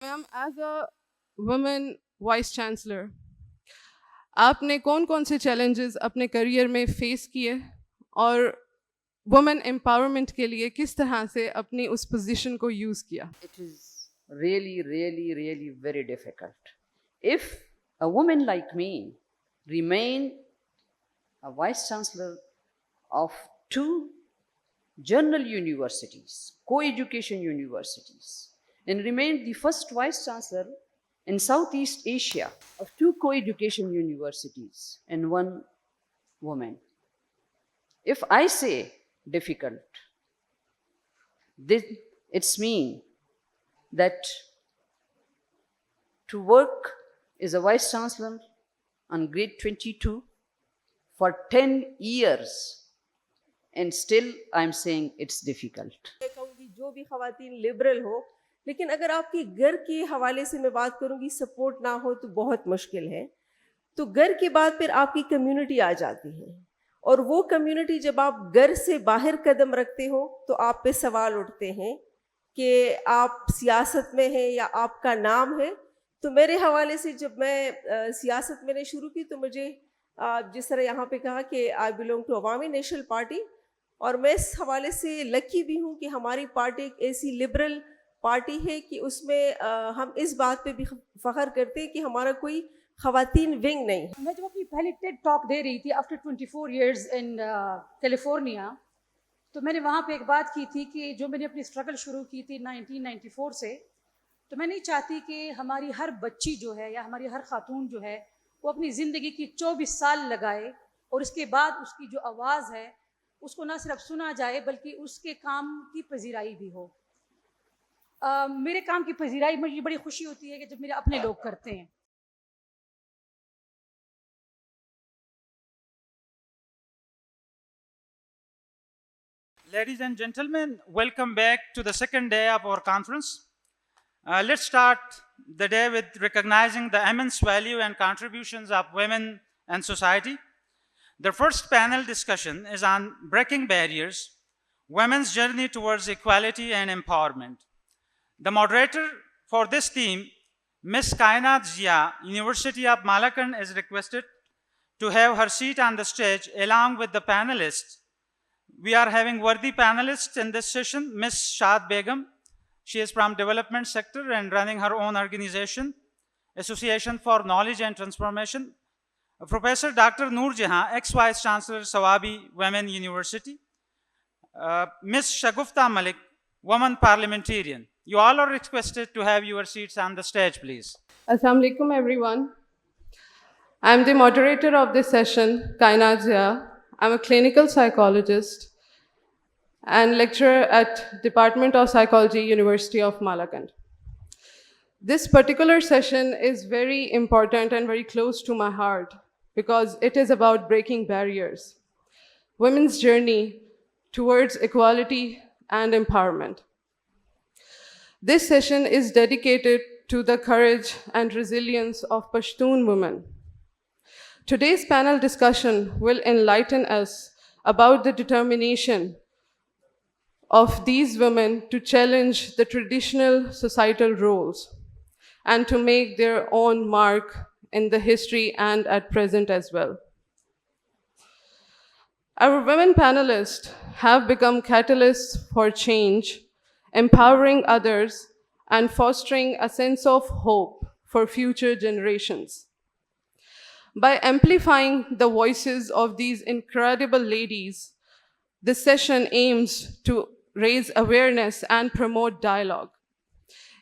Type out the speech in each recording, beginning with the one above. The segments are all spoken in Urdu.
Ma'am as a woman vice chancellor آپ نے کون کون سے چیلنجز اپنے کریئر میں فیس کیے اور وومن امپاورمنٹ کے لیے کس طرح سے اپنی اس پوزیشن کو یوز کیا؟ It is really very difficult. If a woman like me remain a vice chancellor of two journal universities, co-education universities, and remain the first vice chancellor in Southeast Asia of two co-education universities and one woman. If I say difficult, this it's mean that to work as a vice chancellor on grade 22 for 10 years and still I'm saying it's difficult. میں کہوں گی جو بھی خواتین لبرل ہو، لیکن اگر آپ کے گھر کے حوالے سے میں بات کروں گی سپورٹ نہ ہو تو بہت مشکل ہے. تو گھر کے بعد پھر آپ کی کمیونٹی آ جاتی ہے، اور وہ کمیونٹی جب آپ گھر سے باہر قدم رکھتے ہو تو آپ پہ سوال اٹھتے ہیں کہ آپ سیاست میں ہیں یا آپ کا نام ہے. تو میرے حوالے سے جب میں سیاست میں نے شروع کی تو مجھے جس طرح یہاں پہ کہا کہ آئی بلونگ ٹو عوامی نیشنل پارٹی، اور میں اس حوالے سے لکی بھی ہوں کہ ہماری پارٹی ایک ایسی لبرل پارٹی ہے کہ اس میں ہم اس بات پہ بھی فخر کرتے ہیں کہ ہمارا کوئی خواتین ونگ نہیں. میں جب اپنی پہلی ٹیڈ ٹاک دے رہی تھی آفٹر 24 ایئرز ان کیلیفورنیا، تو میں نے وہاں پہ ایک بات کی تھی کہ جو میں نے اپنی اسٹرگل شروع کی تھی 1994 سے، تو میں نہیں چاہتی کہ ہماری ہر بچی جو ہے یا ہماری ہر خاتون جو ہے وہ اپنی زندگی کی 24 سال لگائے اور اس کے بعد اس کی جو آواز ہے اس کو نہ صرف سنا جائے بلکہ اس کے کام کی پذیرائی بھی ہو. میرے کام کی پذیرائی مجھے بڑی خوشی ہوتی ہے کہ جب میرے اپنے لوگ کرتے ہیں. Ladies and gentlemen, welcome back to the second day of our conference. Let's start the day with recognizing the immense value and contributions of women and society. The first panel discussion is on breaking barriers, women's journey towards equality and empowerment. The moderator for this theme, Ms. Kainat Zia, University of Malakand, is requested to have her seat on the stage along with the panelists. We are having worthy panelists in this session. Ms. Shad Begum, she is from development sector and running her own organization, Association for Knowledge and Transformation. Professor Dr. Noor Jahan, ex-Vice Chancellor, Sawabi Women University. Ms. Shagufta Malik, woman parliamentarian. You all are requested to have your seats on the stage, please. Assalamu alaikum everyone. I am the moderator of this session, Kainat Zia. I am a clinical psychologist and lecturer at Department of Psychology, University of Malakand. This particular session is very important and very close to my heart because it is about breaking barriers, women's journey towards equality and empowerment. This session is dedicated to the courage and resilience of Pashtun women. Today's panel discussion will enlighten us about the determination of these women to challenge the traditional societal roles and to make their own mark in the history and at present as well. Our women panelists have become catalysts for change, empowering others and fostering a sense of hope for future generations. By amplifying the voices of these incredible ladies, this session aims to raise awareness and promote dialogue,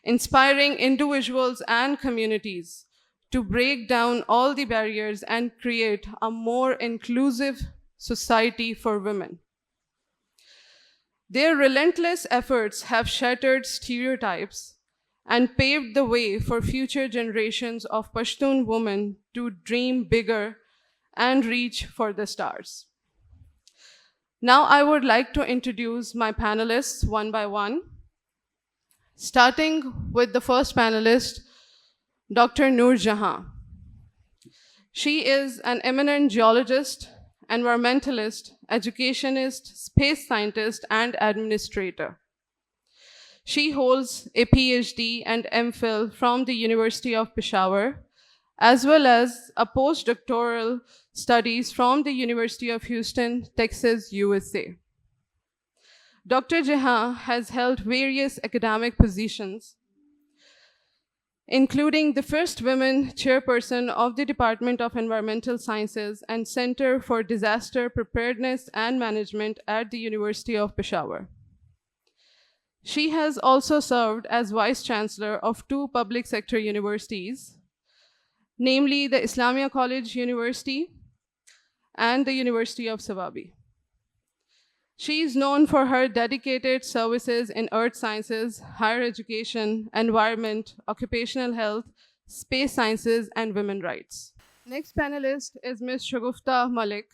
inspiring individuals and communities to break down all the barriers and create a more inclusive society for women. Their relentless efforts have shattered stereotypes and paved the way for future generations of Pashtun women to dream bigger and reach for the stars. Now I would like to introduce my panelists one by one, starting with the first panelist, Dr. Noor Jahan. She is an eminent geologist, environmentalist, educationist, space scientist, and administrator. She holds a PhD and MPhil from the University of Peshawar, as well as a postdoctoral studies from the University of Houston, Texas, USA. Dr. Jahan has held various academic positions, including the first women chairperson of the Department of Environmental Sciences and Center for Disaster Preparedness and Management at the University of Peshawar. She has also served as Vice Chancellor of 2 public sector universities, namely the Islamia College University and the University of Sawabi. She is known for her dedicated services in earth sciences, higher education, environment, occupational health, space sciences, and women's rights. Next panelist is Ms. Shagufta Malik.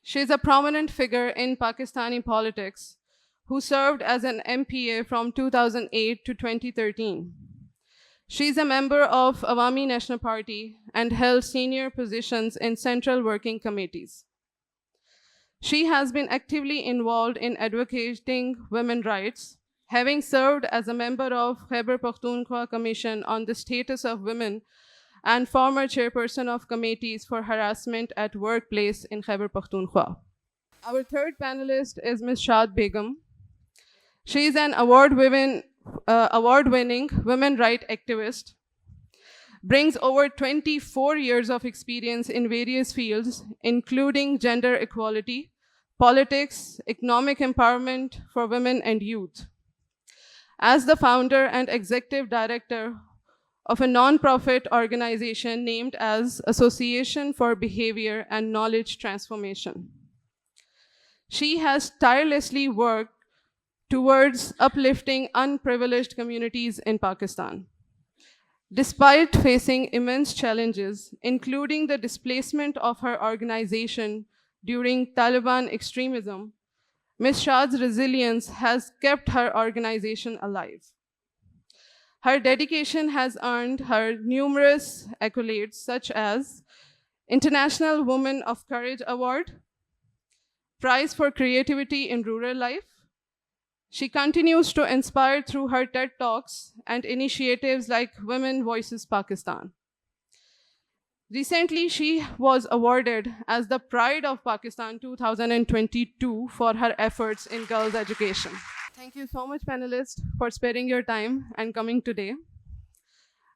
She is a prominent figure in Pakistani politics who served as an MPA from 2008 to 2013. She is a member of Awami National Party and held senior positions in central working committees. She has been actively involved in advocating women's rights, having served as a member of Khyber Pakhtunkhwa Commission on the Status of Women and former chairperson of committees for harassment at workplace in Khyber Pakhtunkhwa. Our third panelist is Ms. Shad Begum. She is an award-winning women's rights activist, brings over 24 years of experience in various fields, including gender equality, politics, economic empowerment for women and youth. As the founder and executive director of a non-profit organization named as Association for Behavior and Knowledge Transformation. She has tirelessly worked towards uplifting unprivileged communities in Pakistan. Despite facing immense challenges, including the displacement of her organization during Taliban extremism, Ms. Shad's resilience has kept her organization alive. Her dedication has earned her numerous accolades such as International Woman of Courage Award, Prize for Creativity in Rural Life. She continues to inspire through her TED Talks and initiatives like Women Voices Pakistan. Recently, she was awarded as the Pride of Pakistan 2022 for her efforts in girls' education. Thank you so much, panelists, for sparing your time and coming today.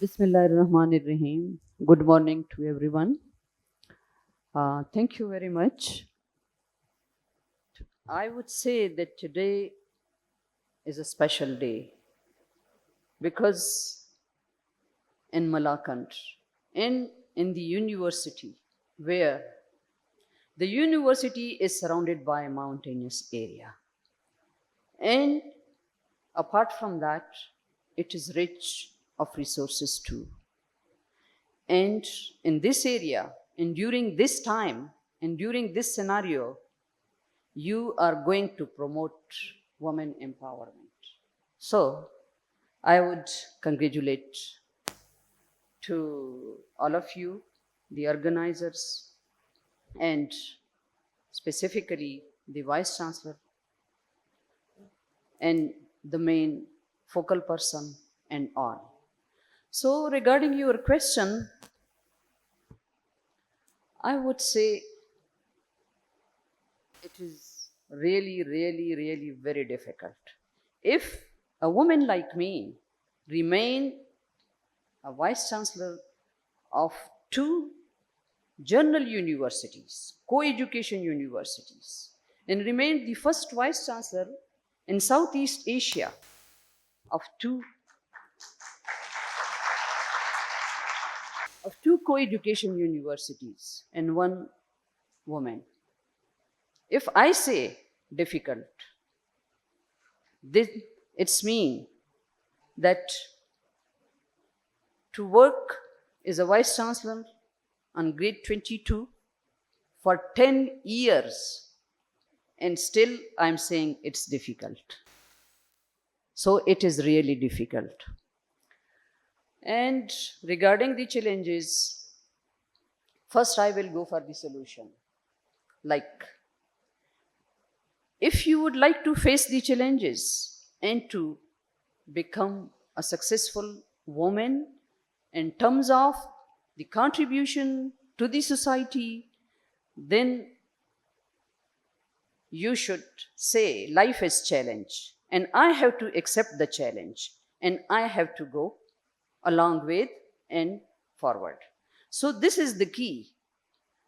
Bismillahirrahmanirrahim. Good morning to everyone. Thank you very much. I would say that today is a special day because in Malakand, in the university, where the university is surrounded by a mountainous area. And apart from that, it is rich of resources too. And in this area, and during this time, and during this scenario, you are going to promote women empowerment. So I would congratulate to all of you, the organizers, and specifically the Vice Chancellor and the main focal person and all. So regarding your question, I would say it is really, really, really very difficult. If a woman like me remain a Vice Chancellor of 2 general universities, co-education universities, and remain the first Vice Chancellor in Southeast Asia of two co-education universities and 1 woman. If I say difficult, then it's mean that to work as a Vice Chancellor on grade 22 for 10 years, and still I'm saying it's difficult. So it is really difficult. And regarding the challenges, first I will go for the solution. Like, if you would like to face the challenges and to become a successful woman in terms of the contribution to the society, then you should say life is challenge and I have to accept the challenge and I have to go along with and forward. So this is the key.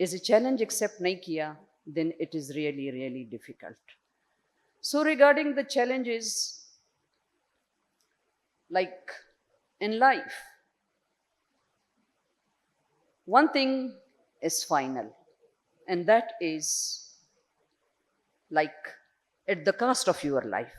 as a challenge accept nahi kiya, then it is really, really difficult. So regarding the challenges, like in life, one thing is final, and that is like at the cost of your life.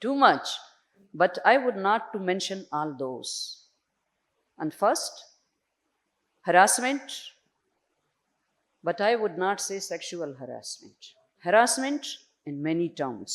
too much, but I would not to mention all those. And first, harassment, but I would not say sexual harassment. Harassment in many terms.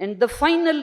and the final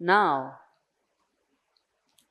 now,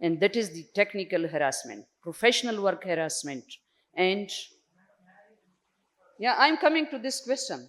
And that is the technical harassment, professional work harassment. And yeah, I'm coming to this question.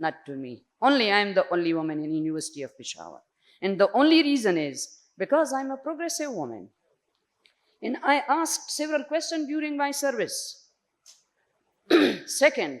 not to me. Only I am the only woman in University of Peshawar. And the only reason is because I'm a progressive woman. And I asked several questions during my service. Second,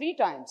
3 times,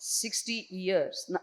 60 years,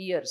years,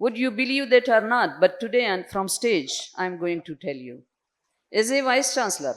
would you believe that or not, but today and from stage I am going to tell you. As a vice chancellor,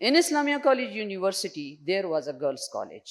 in Islamia College University there was a girls college.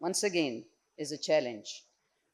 once again is a challenge.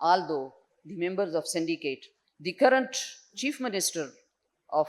Although the members of syndicate, the current chief minister of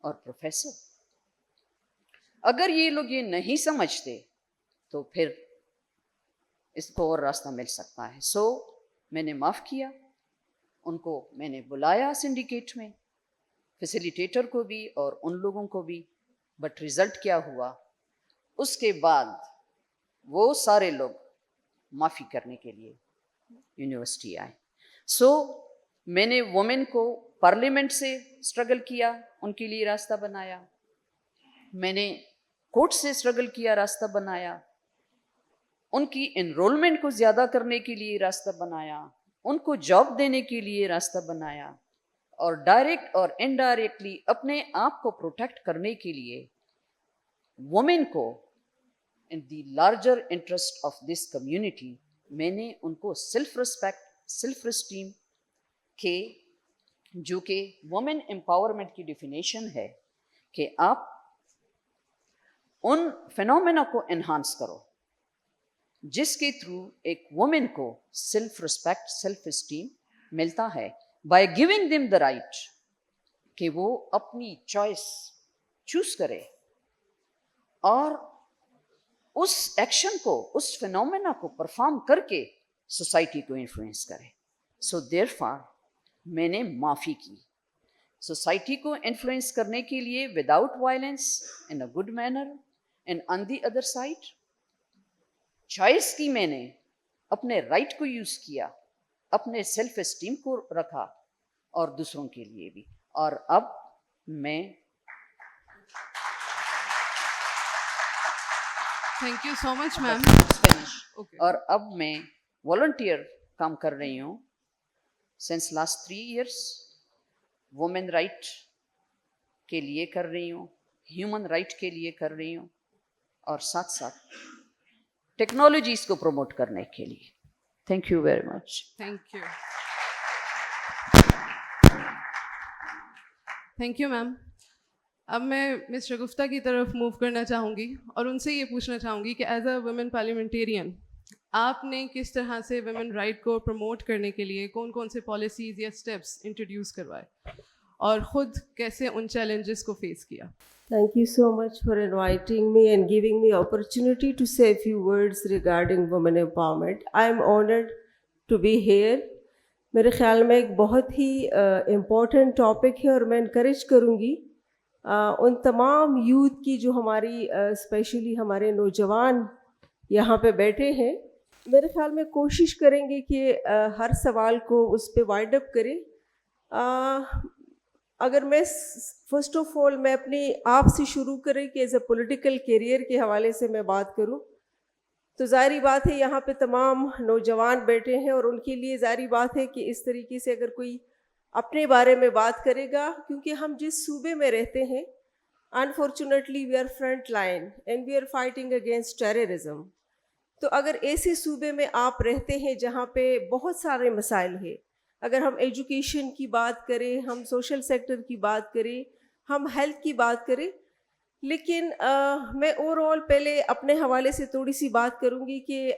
اور پروفیسر. اگر یہ لوگ یہ نہیں سمجھتے تو پھر اس کو اور راستہ مل سکتا ہے. سو میں نے معاف کیا ان کو, میں نے بلایا سنڈیکیٹ میں, فیسیلیٹیٹر کو بھی اور ان لوگوں کو بھی. بٹ رزلٹ کیا ہوا, اس کے بعد وہ سارے لوگ معافی کرنے کے لیے یونیورسٹی آئے. سو میں نے وومن کو پارلیمنٹ سے اسٹرگل کیا, ان کے لیے راستہ بنایا. میں نے کورٹ سے اسٹرگل کیا, راستہ بنایا. ان کی انرولمنٹ کو زیادہ کرنے کے لیے راستہ بنایا, ان کو جاب دینے کے لیے راستہ بنایا, اور ڈائریکٹ اور انڈائریکٹلی اپنے آپ کو پروٹیکٹ کرنے کے لیے وومن کو in the larger interest of this community میں نے ان کو سیلف رسپیکٹ, سیلف اسٹیم کے, جو کہ وومن امپاورمنٹ کی ڈیفینیشن ہے کہ آپ ان فینومینا کو انہانس کرو جس کے تھرو ایک وومن کو سیلف رسپیکٹ, سیلف اسٹیم ملتا ہے, by giving them the right کہ وہ اپنی چوائس چوز کرے اور اس ایکشن کو, اس فینومینا کو پرفارم کر کے سوسائٹی کو انفلوئنس کرے. سو دیر فار میں نے معافی کی سوسائٹی کو انفلوئنس کرنے کے لیے without violence, in a good manner. And on the other side choice کی, میں نے اپنے رائٹ کو یوز کیا, اپنے سیلف اسٹیم کو رکھا اور دوسروں کے لیے بھی. اور اب میں Thank you so much, ma'am. Okay. اور اب میں والنٹیئر کام کر رہی ہوں since last 3 years. Women right کے لیے کر رہی ہوں, ہیومن رائٹ کے لیے کر رہی ہوں, اور ساتھ ساتھ ٹیکنالوجیز کو پروموٹ کرنے کے لیے. Thank you very much. Thank you. Thank you, ma'am. اب میں مس شگفتہ کی طرف موو کرنا چاہوں گی اور ان سے یہ پوچھنا چاہوں گی کہ ایز اے ویمن پارلیمنٹیرین آپ نے کس طرح سے ویمن رائٹ کو پروموٹ کرنے کے لیے کون کون سے پالیسیز یا اسٹیپس انٹروڈیوس کروائے اور خود کیسے ان چیلنجز کو فیس کیا؟ Thank you so much for inviting me and giving me opportunity to say a few words regarding women empowerment. I am honored to be here. میرے خیال میں ایک بہت ہی امپورٹنٹ ٹاپک ہے اور میں انکریج کروں گی ان تمام یوتھ کی جو ہماری اسپیشلی ہمارے نوجوان یہاں پہ بیٹھے ہیں. میرے خیال میں کوشش کریں گے کہ ہر سوال کو اس پہ وائنڈ اپ کریں. اگر میں فرسٹ آف آل میں اپنی آپ سے شروع کریں کہ ایز اے پولیٹیکل کیریئر کے حوالے سے میں بات کروں تو ظاہری بات ہے یہاں پہ تمام نوجوان بیٹھے ہیں اور ان کے لیے ظاہری بات ہے کہ اس طریقے سے اگر کوئی اپنے بارے میں بات کرے گا, کیونکہ ہم جس صوبے میں رہتے ہیں unfortunately we are front line and we are fighting against terrorism. تو اگر ایسے صوبے میں آپ رہتے ہیں جہاں پہ بہت سارے مسائل ہیں, اگر ہم ایجوکیشن کی بات کریں, ہم سوشل سیکٹر کی بات کریں, ہم ہیلتھ کی بات کریں, لیکن میں اوور آل پہلے اپنے حوالے سے تھوڑی سی بات کروں گی کہ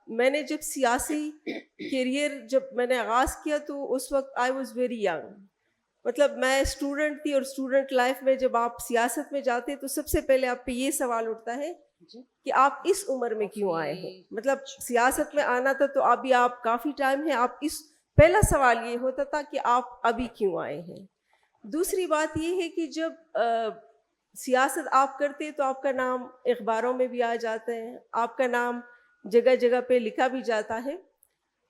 میں نے جب سیاسی کیریئر جب میں نے آغاز کیا تو اس وقت آئی واز ویری ینگ, مطلب میں اسٹوڈنٹ تھی, اور اسٹوڈنٹ لائف میں جب آپ سیاست میں جاتے تو سب سے پہلے آپ پہ یہ سوال اٹھتا ہے کہ آپ اس عمر میں کیوں آئے ہیں. مطلب سیاست میں آنا تھا تو ابھی آپ کافی ٹائم ہے, آپ اس پہلا سوال یہ ہوتا تھا کہ آپ ابھی کیوں آئے ہیں. دوسری بات یہ ہے کہ جب سیاست آپ کرتے تو آپ کا نام اخباروں میں بھی آ جاتا ہے, آپ کا نام جگہ جگہ پہ لکھا بھی جاتا ہے.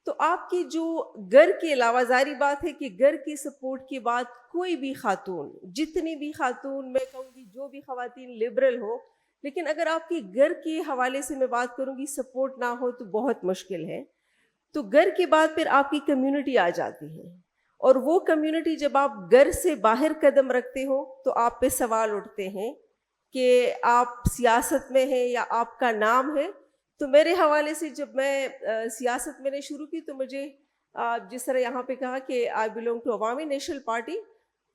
تو آپ کی جو گھر کے علاوہ ظاہری بات ہے کہ گھر کی سپورٹ کے بعد کوئی بھی خاتون, جتنی بھی خاتون, میں کہوں گی جو بھی خواتین لبرل ہو, لیکن اگر آپ کے گھر کے حوالے سے میں بات کروں گی سپورٹ نہ ہو تو بہت مشکل ہے. تو گھر کے بعد پھر آپ کی کمیونٹی آ جاتی ہے, اور وہ کمیونٹی جب آپ گھر سے باہر قدم رکھتے ہو تو آپ پہ سوال اٹھتے ہیں کہ آپ سیاست میں ہیں یا آپ کا نام ہے. تو میرے حوالے سے جب میں سیاست میں نے شروع کی تو مجھے جس طرح یہاں پہ کہا کہ آئی بلونگ ٹو عوامی نیشنل پارٹی,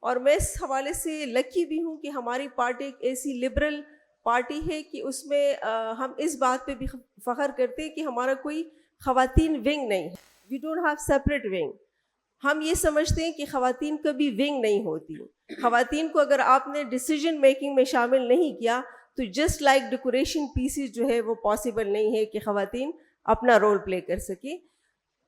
اور میں اس حوالے سے لکی بھی ہوں کہ ہماری پارٹی ایک ایسی لبرل پارٹی ہے کہ اس میں ہم اس بات پہ بھی فخر کرتے ہیں کہ ہمارا کوئی خواتین ونگ نہیں ہے. We don't have separate wing. ہم یہ سمجھتے ہیں کہ خواتین کبھی ونگ نہیں ہوتی. خواتین کو اگر آپ نے ڈیسیجن میکنگ میں شامل نہیں کیا تو جسٹ لائک ڈیکوریشن پیسز جو ہے وہ پاسبل نہیں ہے کہ خواتین اپنا رول پلے کر سکیں.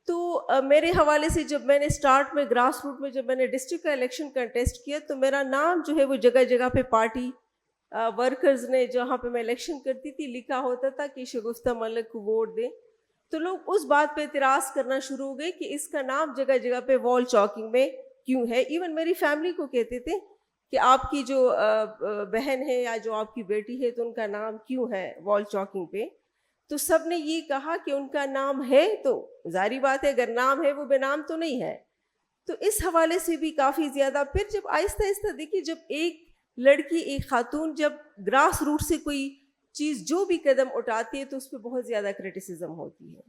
تو میرے حوالے سے جب میں نے اسٹارٹ میں گراس روٹ میں جب میں نے ڈسٹرکٹ کا الیکشن کنٹیسٹ کیا تو میرا نام جو ہے وہ جگہ جگہ پہ پارٹی ورکرز نے جہاں پہ میں الیکشن کرتی تھی لکھا ہوتا تھا کہ شگفتہ ملک کو ووٹ دیں. تو لوگ اس بات پہ اعتراض کرنا شروع ہو گئے کہ اس کا نام جگہ جگہ پہ وال چاکنگ میں کیوں ہے. ایون میری فیملی کو کہتے تھے کہ آپ کی جو بہن ہے یا جو آپ کی بیٹی ہے تو ان کا نام کیوں ہے وال چاکنگ پہ. تو سب نے یہ کہا کہ ان کا نام ہے تو ظاہری بات ہے اگر نام ہے وہ بے نام تو نہیں ہے. تو اس حوالے سے بھی کافی زیادہ پھر جب آہستہ آہستہ دیکھیے جب ایک لڑکی ایک خاتون جب گراس روٹ سے کوئی چیز جو بھی قدم اٹھاتی ہے تو اس پہ بہت زیادہ کرٹیسزم ہوتی ہے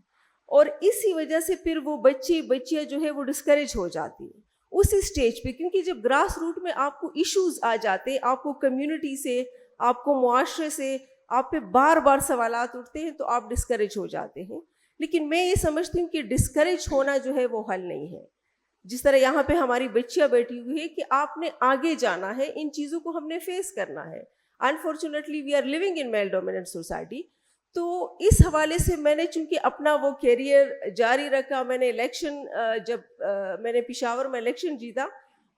اور اسی وجہ سے پھر وہ بچیاں جو ہے وہ ڈسکریج ہو جاتی ہیں اسی اسٹیج پہ, کیونکہ جب گراس روٹ میں آپ کو ایشوز آ جاتے ہیں, آپ کو کمیونٹی سے, آپ کو معاشرے سے آپ پہ بار بار سوالات اٹھتے ہیں تو آپ ڈسکریج ہو جاتے ہیں. لیکن میں یہ سمجھتی ہوں کہ ڈسکریج ہونا جو ہے وہ حل نہیں ہے. جس طرح یہاں پہ ہماری بچیاں بیٹھی ہوئی ہے کہ آپ نے آگے جانا ہے, ان چیزوں کو ہم نے فیس کرنا ہے. Unfortunately we are living in male dominant society. تو اس حوالے سے میں نے چونکہ اپنا وہ کیریئر جاری رکھا, میں نے الیکشن جب میں نے پشاور میں الیکشن جیتا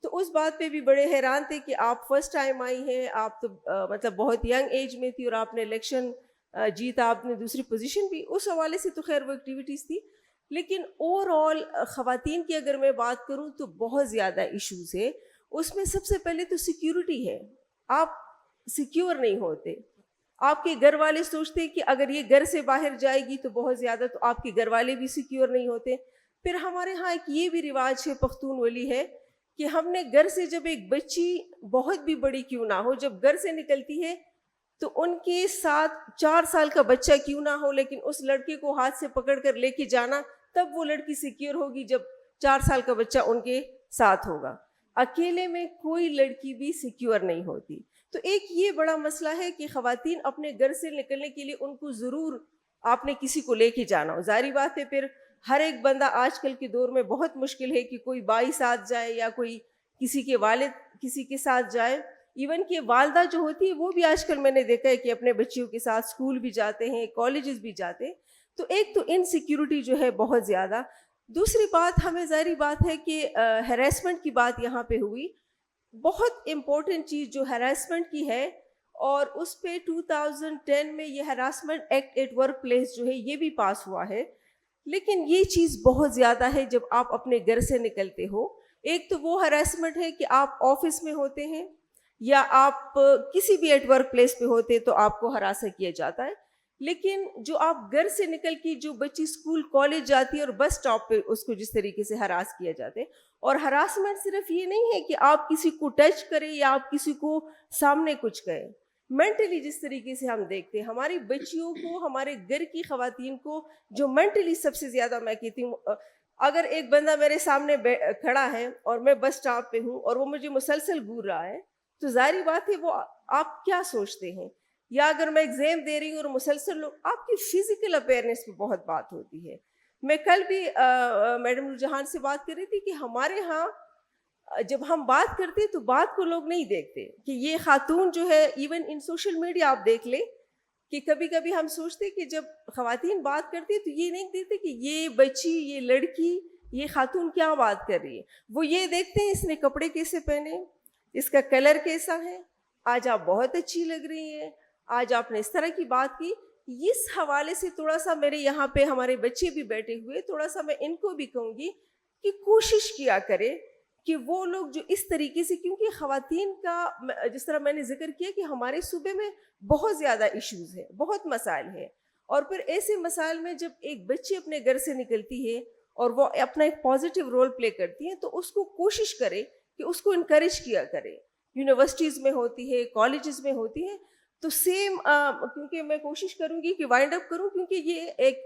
تو اس بات پہ بھی بڑے حیران تھے کہ آپ فرسٹ ٹائم آئی ہیں, آپ تو مطلب بہت ینگ ایج میں تھی اور آپ نے الیکشن جیتا, آپ نے دوسری پوزیشن بھی. اس حوالے سے تو خیر وہ ایکٹیویٹیز تھی. لیکن اوور آل خواتین کی اگر میں بات کروں تو بہت زیادہ ایشوز ہے. اس میں سب سے پہلے تو سیکیورٹی ہے. آپ سیکیور نہیں ہوتے. آپ کے گھر والے سوچتے کہ اگر یہ گھر سے باہر جائے گی تو بہت زیادہ, تو آپ کے گھر والے بھی سیکیور نہیں ہوتے. پھر ہمارے ہاں ایک یہ بھی رواج ہے پختون ولی ہے کہ ہم نے گھر سے جب ایک بچی بہت بھی بڑی کیوں نہ ہو جب گھر سے نکلتی ہے تو ان کے ساتھ 4 سال کا بچہ کیوں نہ ہو لیکن اس لڑکے کو ہاتھ سے پکڑ کر لے کے جانا, تب وہ لڑکی سیکیور ہوگی جب 4 سال کا بچہ ان کے ساتھ ہوگا. اکیلے میں کوئی لڑکی بھی سیکیور نہیں ہوتی. تو ایک یہ بڑا مسئلہ ہے کہ خواتین اپنے گھر سے نکلنے کے لیے ان کو ضرور آپ نے کسی کو لے کے جانا ہو. ظاہری بات ہے پھر ہر ایک بندہ آج کل کے دور میں بہت مشکل ہے کہ کوئی بائی ساتھ جائے یا کوئی کسی کے والد کسی کے ساتھ جائے. ایون کہ والدہ جو ہوتی ہے وہ بھی آج کل میں نے دیکھا ہے کہ اپنے بچیوں کے ساتھ اسکول بھی جاتے ہیں, کالجز بھی جاتے ہیں. تو ایک تو انسیکیورٹی جو ہے بہت زیادہ. دوسری بات ہمیں ظاہری بات ہے کہ ہیراسمنٹ کی بات یہاں پہ ہوئی. بہت امپورٹنٹ چیز جو ہیراسمنٹ کی ہے اور اس پہ 2010 میں یہ harassment act at work place جو ہے یہ بھی پاس ہوا ہے. لیکن یہ چیز بہت زیادہ ہے جب آپ اپنے گھر سے نکلتے ہو. ایک تو وہ ہیراسمنٹ ہے کہ آپ آفس میں ہوتے ہیں یا آپ کسی بھی ایٹ ورک پلیس پہ ہوتے تو آپ کو ہراساں کیا جاتا ہے. لیکن جو آپ گھر سے نکل کے جو بچی اسکول کالج جاتی ہے اور بس اسٹاپ پہ اس کو جس طریقے سے ہراس کیا جاتا ہے, اور ہراسمنٹ صرف یہ نہیں ہے کہ آپ کسی کو ٹچ کریں یا آپ کسی کو سامنے کچھ کہیں. مینٹلی جس طریقے سے ہم دیکھتے ہیں ہماری بچیوں کو, ہمارے گھر کی خواتین کو جو مینٹلی سب سے زیادہ میں کہتی ہوں, اگر ایک بندہ میرے سامنے کھڑا ہے اور میں بس اسٹاپ پہ ہوں اور وہ مجھے مسلسل گھور رہا ہے تو ظاہری بات ہے وہ آپ کیا سوچتے ہیں. یا اگر میں ایگزام دے رہی ہوں اور مسلسل لوگ, آپ کی فزیکل اپیئرنیس پہ بہت بات ہوتی ہے. میں کل بھی میڈم نورجہان سے بات کر رہی تھی کہ ہمارے ہاں جب ہم بات کرتے تو بات کو لوگ نہیں دیکھتے کہ یہ خاتون جو ہے, ایون ان سوشل میڈیا آپ دیکھ لیں کہ کبھی کبھی ہم سوچتے کہ جب خواتین بات کرتی تو یہ نہیں دیکھتے کہ یہ بچی, یہ لڑکی, یہ خاتون کیا بات کر رہی ہے. وہ یہ دیکھتے ہیں اس نے کپڑے کیسے پہنے, اس کا کلر کیسا ہے, آج آپ بہت اچھی لگ رہی ہیں, آج آپ نے اس طرح کی بات کی. اس حوالے سے تھوڑا سا میرے یہاں پہ ہمارے بچے بھی بیٹھے ہوئے, تھوڑا سا میں ان کو بھی کہوں گی کہ کوشش کیا کرے کہ وہ لوگ جو اس طریقے سے, کیونکہ خواتین کا جس طرح میں نے ذکر کیا کہ ہمارے صوبے میں بہت زیادہ ایشوز ہیں, بہت مسائل ہیں. اور پھر ایسے مسائل میں جب ایک بچی اپنے گھر سے نکلتی ہے اور وہ اپنا ایک پازیٹیو رول پلے کرتی ہیں تو اس کو کوشش کرے کہ اس کو انکریج کیا کرے. یونیورسٹیز میں ہوتی ہے, کالجز میں ہوتی ہے, تو سیم کیونکہ میں کوشش کروں گی کہ وائنڈ اپ کروں, کیونکہ یہ ایک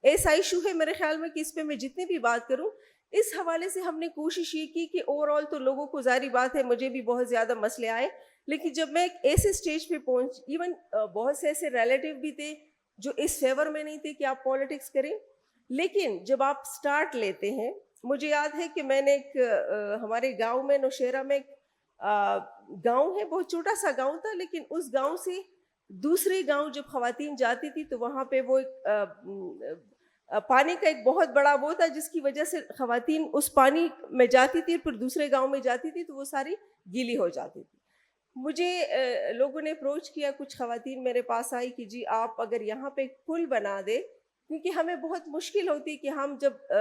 ایسا ایشو ہے میرے خیال میں کہ اس پہ میں جتنی بھی بات کروں, اس حوالے سے ہم نے کوشش یہ کی کہ اوور آل تو لوگوں کو ظاہری بات ہے مجھے بھی بہت زیادہ مسئلے آئے, لیکن جب میں ایک ایسے اسٹیج پہ پہنچ, ایون بہت سے ایسے ریلیٹیو بھی تھے جو اس فیور میں نہیں تھے کہ آپ پالیٹکس کریں, لیکن جب آپ سٹارٹ لیتے ہیں مجھے یاد ہے کہ میں نے ایک ہمارے گاؤں میں نوشہرہ میں ایک گاؤں ہے, بہت چھوٹا سا گاؤں تھا, لیکن اس گاؤں سے دوسرے گاؤں جب خواتین جاتی تھی تو وہاں پہ وہ پانی کا ایک بہت بڑا وہ تھا, جس کی وجہ سے خواتین اس پانی میں جاتی تھی, پھر دوسرے گاؤں میں جاتی تھی تو وہ ساری گیلی ہو جاتی تھی. مجھے لوگوں نے اپروچ کیا, کچھ خواتین میرے پاس آئی کہ جی آپ اگر یہاں پہ ایک پل بنا دے, کیونکہ ہمیں بہت مشکل ہوتی کہ ہم جب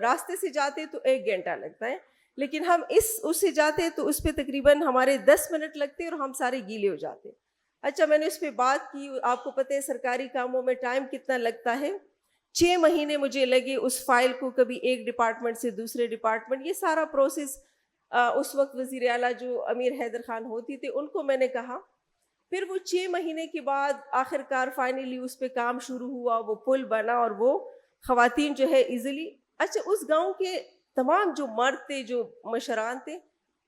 راستے سے جاتے تو 1 گھنٹہ لگتا ہے, لیکن ہم اس سے جاتے تو اس پہ تقریباً ہمارے 10 منٹ لگتے اور ہم سارے گیلے ہو جاتے. اچھا, میں نے اس پہ بات کی. آپ کو پتہ ہے سرکاری کاموں میں ٹائم کتنا لگتا ہے, 6 مہینے مجھے لگے اس فائل کو کبھی ایک ڈپارٹمنٹ سے دوسرے ڈپارٹمنٹ, یہ سارا پروسیس. اس وقت وزیر اعلیٰ جو امیر حیدر خان ہوتی تھے ان کو میں نے کہا. پھر وہ 6 مہینے کے بعد آخر کار فائنلی اس پہ کام شروع ہوا, وہ پل بنا اور وہ خواتین جو ہے ایزیلی. اچھا, اس گاؤں کے تمام جو مرد تھے, جو مشران تھے,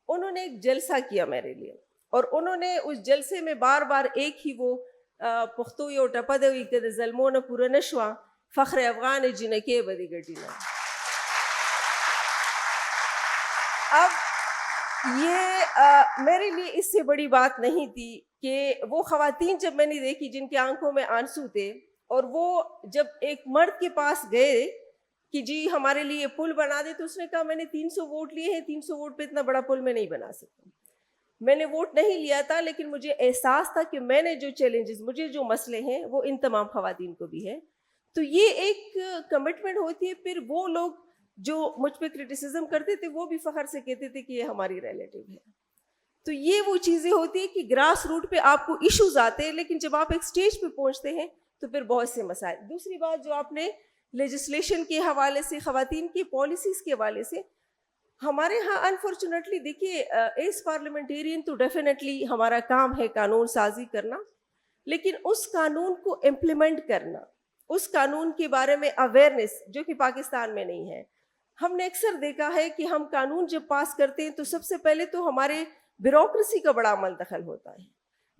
انہوں نے ایک جلسہ کیا میرے لیے, اور انہوں نے اس جلسے میں بار بار ایک ہی وہ پختوی اور ٹپدوی کے ظلمون پورا نشوا فخر افغان جنکے بدی گٹینا. اب یہ میرے لیے اس سے بڑی بات نہیں تھی کہ وہ خواتین جب میں نے دیکھی جن کی آنکھوں میں آنسو تھے, اور وہ جب ایک مرد کے پاس گئے کہ جی ہمارے لیے پل بنا دے, تو اس نے کہا میں نے 300 ووٹ لیے ہیں, 300 ووٹ پہ اتنا بڑا پل میں نہیں بنا سکتا. میں نے ووٹ نہیں لیا تھا, لیکن مجھے احساس تھا کہ میں نے جو چیلنجز, مجھے جو مسئلے ہیں وہ ان تمام خواتین کو بھی ہے. تو یہ ایک کمٹمنٹ ہوتی ہے. پھر وہ لوگ جو مجھ پہ کرٹیسزم کرتے تھے وہ بھی فخر سے کہتے تھے کہ یہ ہماری ریلیٹیو ہے. تو یہ وہ چیزیں ہوتی ہیں کہ گراس روٹ پہ آپ کو ایشوز آتے ہیں, لیکن جب آپ ایک سٹیج پہ پہنچتے ہیں تو پھر بہت سے مسائل. دوسری بات جو آپ نے لیجسلیشن کے حوالے سے, خواتین کی پالیسیز کے حوالے سے, ہمارے ہاں انفارچونیٹلی دیکھیے ایز پارلیمنٹیرین تو ڈیفینیٹلی ہمارا کام ہے قانون سازی کرنا, لیکن اس قانون کو امپلیمنٹ کرنا, اس قانون کے بارے میں اویئرنیس جو کہ پاکستان میں نہیں ہے. ہم نے اکثر دیکھا ہے کہ ہم قانون جب پاس کرتے ہیں تو سب سے پہلے تو ہمارے بیوروکریسی کا بڑا عمل دخل ہوتا ہے.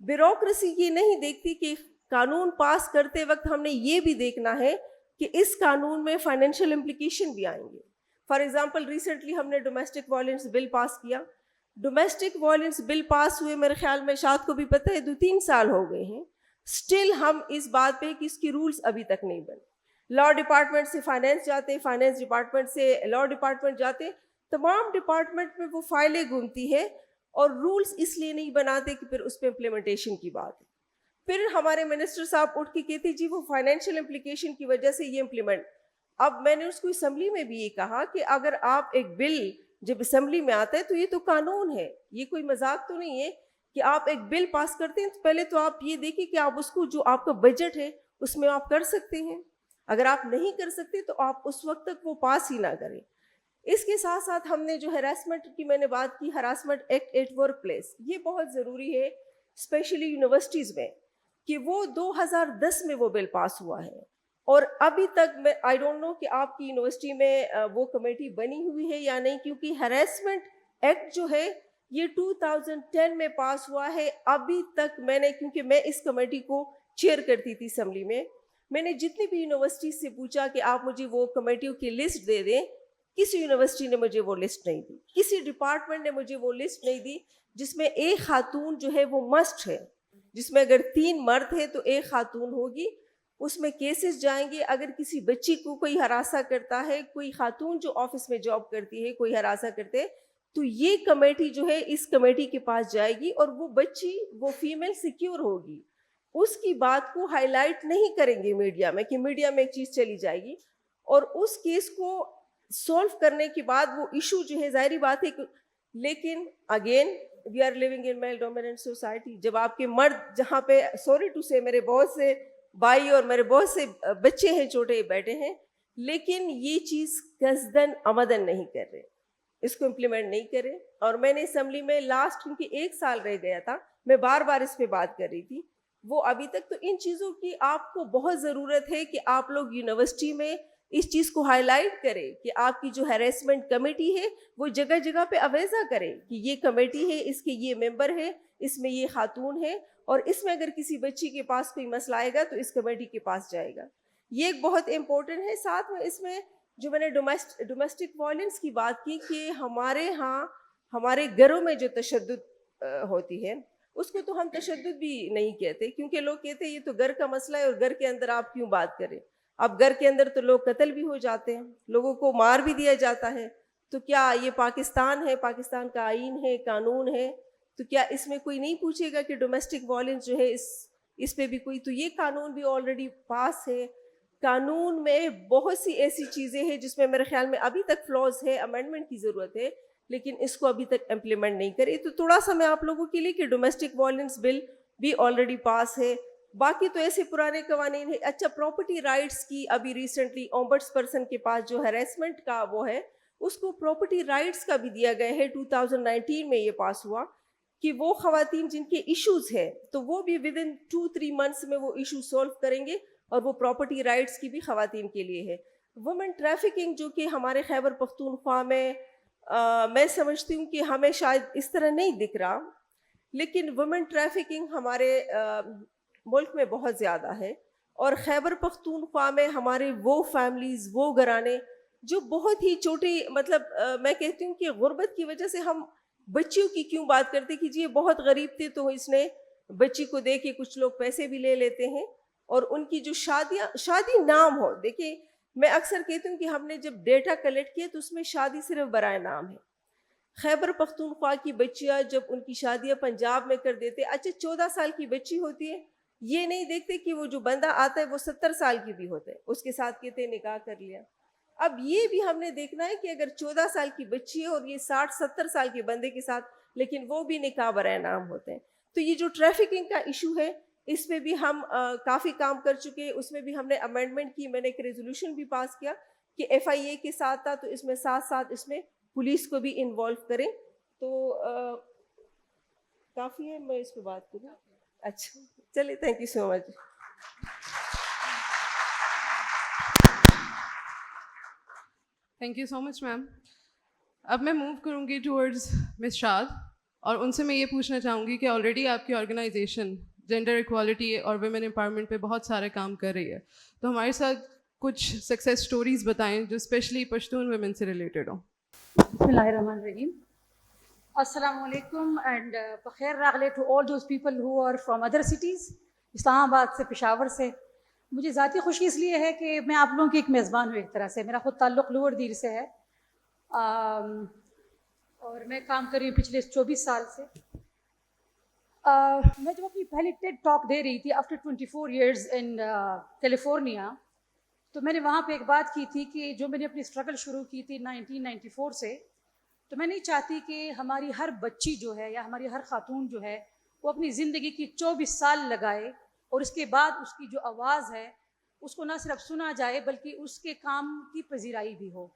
بیوروکریسی یہ نہیں دیکھتی کہ قانون پاس کرتے وقت ہم نے یہ بھی دیکھنا ہے کہ اس قانون میں فائنینشیل امپلیکیشن بھی آئیں گے. فار ایگزامپل ریسنٹلی ہم نے ڈومیسٹک وائلنس بل پاس کیا. ڈومیسٹک وائلنس بل پاس ہوئے میرے خیال میں شاید کو بھی پتہ ہے 2-3 سال ہو گئے ہیں. اسٹل ہم اس بات پہ کہ اس کی رولز ابھی تک نہیں بنے. لا ڈپارٹمنٹ سے فائنینس جاتے, فائنینس ڈپارٹمنٹ سے لا ڈپارٹمنٹ جاتے, تمام ڈپارٹمنٹ میں وہ فائلیں گھومتی ہے اور رولز اس لیے نہیں بناتے کہ پھر اس پہ امپلیمنٹیشن کی بات ہے. پھر ہمارے منسٹر صاحب اٹھ کے کہتے جی وہ فائنینشیل امپلیکیشن کی وجہ سے یہ امپلیمنٹ. اب میں نے اس کو اسمبلی میں بھی یہ کہا کہ اگر آپ ایک بل جب اسمبلی میں آتا ہے تو یہ تو قانون ہے, یہ کوئی مذاق تو نہیں ہے کہ آپ ایک بل پاس کرتے ہیں تو پہلے تو آپ یہ دیکھیں کہ آپ اس کو جو آپ کا بجٹ ہے اس میں آپ کر سکتے ہیں. اگر آپ نہیں کر سکتے تو آپ اس وقت تک وہ پاس ہی نہ کریں. اس کے ساتھ ساتھ ہم نے جو ہراسمنٹ کی میں نے بات کی, harassment act at work place, یہ بہت ضروری ہے اسپیشلی یونیورسٹیز میں, کہ وہ 2010 میں وہ بل پاس ہوا ہے, اور ابھی تک میں آئی ڈونٹ نو کہ آپ کی یونیورسٹی میں وہ کمیٹی بنی ہوئی ہے یا نہیں, کیونکہ ہراسمنٹ ایکٹ جو ہے یہ 2010 میں پاس ہوا ہے. ابھی تک میں نے, کیونکہ میں اس کمیٹی کو چیئر کرتی تھی اسمبلی میں نے جتنی بھی یونیورسٹی سے پوچھا کہ آپ مجھے وہ کمیٹیوں کی لسٹ دے دیں, کسی یونیورسٹی نے مجھے وہ لسٹ نہیں دی, کسی ڈپارٹمنٹ نے مجھے وہ لسٹ نہیں دی جس میں ایک خاتون جو ہے وہ مسٹ ہے, جس میں اگر 3 مرد ہے تو ایک خاتون ہوگی. اس میں کیسز جائیں گے. اگر کسی بچی کو کوئی ہراساں کرتا ہے, کوئی خاتون جو آفس میں جاب کرتی ہے کوئی ہراساں کرتے, تو یہ کمیٹی جو ہے اس کمیٹی کے پاس جائے گی, اور وہ بچی, وہ فیمیل سیکیور ہوگی. اس کی بات کو ہائی لائٹ نہیں کریں گے میڈیا میں کہ میڈیا میں ایک چیز چلی جائے گی, اور اس کیس کو سولو کرنے کے بعد وہ ایشو جو ہے ظاہری بات ہے. لیکن again we are living in male dominant society. جب آپ کے مرد جہاں پہ, سوری ٹو سے, میرے بہت سے بھائی اور میرے بہت سے بچے ہیں چھوٹے بیٹے ہیں, لیکن یہ چیز قصدن عمدن نہیں کر رہے, اس کو امپلیمنٹ نہیں کرے. اور میں نے اسمبلی میں لاسٹ, کیونکہ 1 سال رہ گیا تھا, میں بار بار اس پہ بات کر رہی تھی, وہ ابھی تک. تو ان چیزوں کی آپ کو بہت ضرورت ہے کہ آپ لوگ یونیورسٹی میں اس چیز کو ہائی لائٹ کریں کہ آپ کی جو ہیریسمنٹ کمیٹی ہے وہ جگہ جگہ پہ اویزا کرے کہ یہ کمیٹی ہے, اس کے یہ ممبر ہے, اس میں یہ خاتون ہے, اور اس میں اگر کسی بچی کے پاس کوئی مسئلہ آئے گا تو اس کمیٹی کے پاس جائے گا. یہ ایک بہت امپورٹنٹ ہے. ساتھ میں اس میں جو میں نے ڈومیسٹک وائلنس کی بات کی کہ ہمارے ہاں ہمارے گھروں میں جو تشدد ہوتی ہے اس کو تو ہم تشدد بھی نہیں کہتے, کیونکہ لوگ کہتے ہیں یہ تو گھر کا مسئلہ ہے اور گھر کے اندر آپ کیوں بات کریں. اب گھر کے اندر تو لوگ قتل بھی ہو جاتے ہیں, لوگوں کو مار بھی دیا جاتا ہے. تو کیا یہ پاکستان ہے, پاکستان کا آئین ہے, قانون ہے, تو کیا اس میں کوئی نہیں پوچھے گا کہ ڈومیسٹک وائلنس جو ہے اس پہ بھی کوئی, تو یہ قانون بھی آلریڈی پاس ہے. قانون میں بہت سی ایسی چیزیں ہیں جس میں میرے خیال میں ابھی تک فلاز ہے, امینڈمنٹ کی ضرورت ہے, لیکن اس کو ابھی تک امپلیمنٹ نہیں کری. تو تھوڑا سا میں آپ لوگوں کے لیے کہ ڈومیسٹک وائلنس بل بھی آلریڈی پاس ہے. باقی تو ایسے پرانے قوانین ہیں. اچھا, پراپرٹی رائٹس کی ابھی ریسنٹلی اومبڈس پرسن کے پاس جو ہیراسمنٹ کا وہ ہے, اس کو پراپرٹی رائٹس کا بھی دیا گیا ہے. 2019 میں یہ پاس ہوا کہ وہ خواتین جن کے ایشوز ہیں تو وہ بھی ود ان 2-3 منتھس میں وہ ایشو سولو کریں گے, اور وہ پراپرٹی رائٹس کی بھی خواتین کے لیے ہے. وومن ٹریفکنگ جو کہ ہمارے خیبر پختونخوا میں سمجھتی ہوں کہ ہمیں شاید اس طرح نہیں دکھ رہا, لیکن وومن ٹریفکنگ ہمارے ملک میں بہت زیادہ ہے. اور خیبر پختونخوا میں ہمارے وہ فیملیز, وہ گھرانے جو بہت ہی چھوٹے, مطلب میں کہتی ہوں کہ غربت کی وجہ سے ہم بچیوں کی کیوں بات کرتے کہ جی یہ بہت غریب تھے تو اس نے بچی کو دے کے کچھ لوگ پیسے بھی لے لیتے ہیں, اور ان کی جو شادی نام ہو. دیکھیں میں اکثر کہتی ہوں کہ ہم نے جب ڈیٹا کلیکٹ کیا تو اس میں شادی صرف برائے نام ہے. خیبر پختونخوا کی بچیاں جب ان کی شادیاں پنجاب میں کر دیتے, اچھا 14 سال کی بچی ہوتی ہے, یہ نہیں دیکھتے کہ وہ جو بندہ آتا ہے وہ 70 سال کی بھی ہوتا ہے, اس کے ساتھ کہتے نکاح کر لیا. اب یہ بھی ہم نے دیکھنا ہے کہ اگر 14 سال کی بچی ہے اور یہ 60-70 سال کے بندے کے ساتھ, لیکن وہ بھی نکاح برائے نام ہوتے ہیں. تو یہ جو ٹریفکنگ کا ایشو ہے اس پہ بھی ہم کافی کام کر چکے. اس میں بھی ہم نے امینڈمنٹ کی, میں نے ایک ریزولوشن بھی پاس کیا کہ FIA کے ساتھ تھا, تو اس میں ساتھ اس میں پولیس کو بھی انوالو کریں. تو کافی ہے, میں اس پہ بات کروں. اچھا چلیے, thank you so much. Thank you so much ma'am. اب میں موو کروں گی ٹورڈز مس شاد, اور ان سے میں یہ پوچھنا چاہوں گی کہ آلریڈی آپ کی آرگنائزیشن جینڈر ایکوالٹی اور ویمن امپاورمنٹ پہ بہت سارے کام کر رہی ہے, تو ہمارے ساتھ کچھ سکسیس اسٹوریز بتائیں جو اسپیشلی پشتون ویمن سے ریلیٹڈ ہوں. بسم اللہ الرحمن الرحیم. السلام علیکم اینڈ بخیر راغلے to all those people who are from other cities, Islamabad سے, پشاور سے. مجھے ذاتی خوشی اس لیے ہے کہ میں آپ لوگوں کی ایک میزبان ہوں. ایک طرح سے میرا خود تعلق لوور دیر سے ہے, اور میں کام کر رہی ہوں پچھلے 24 سال سے. میں جب اپنی پہلی ٹیڈ ٹاک دے رہی تھی آفٹر 24 ایئرز ان کیلیفورنیا, تو میں نے وہاں پہ ایک بات کی تھی کہ جو میں نے اپنی اسٹرگل شروع کی تھی 1994 سے, تو میں نہیں چاہتی کہ ہماری ہر بچی جو ہے یا ہماری ہر خاتون جو ہے وہ اپنی زندگی کی 24 سال لگائے اور اس کے بعد اس کی جو آواز ہے اس کو نہ صرف سنا جائے بلکہ اس کے کام کی پذیرائی بھی ہو.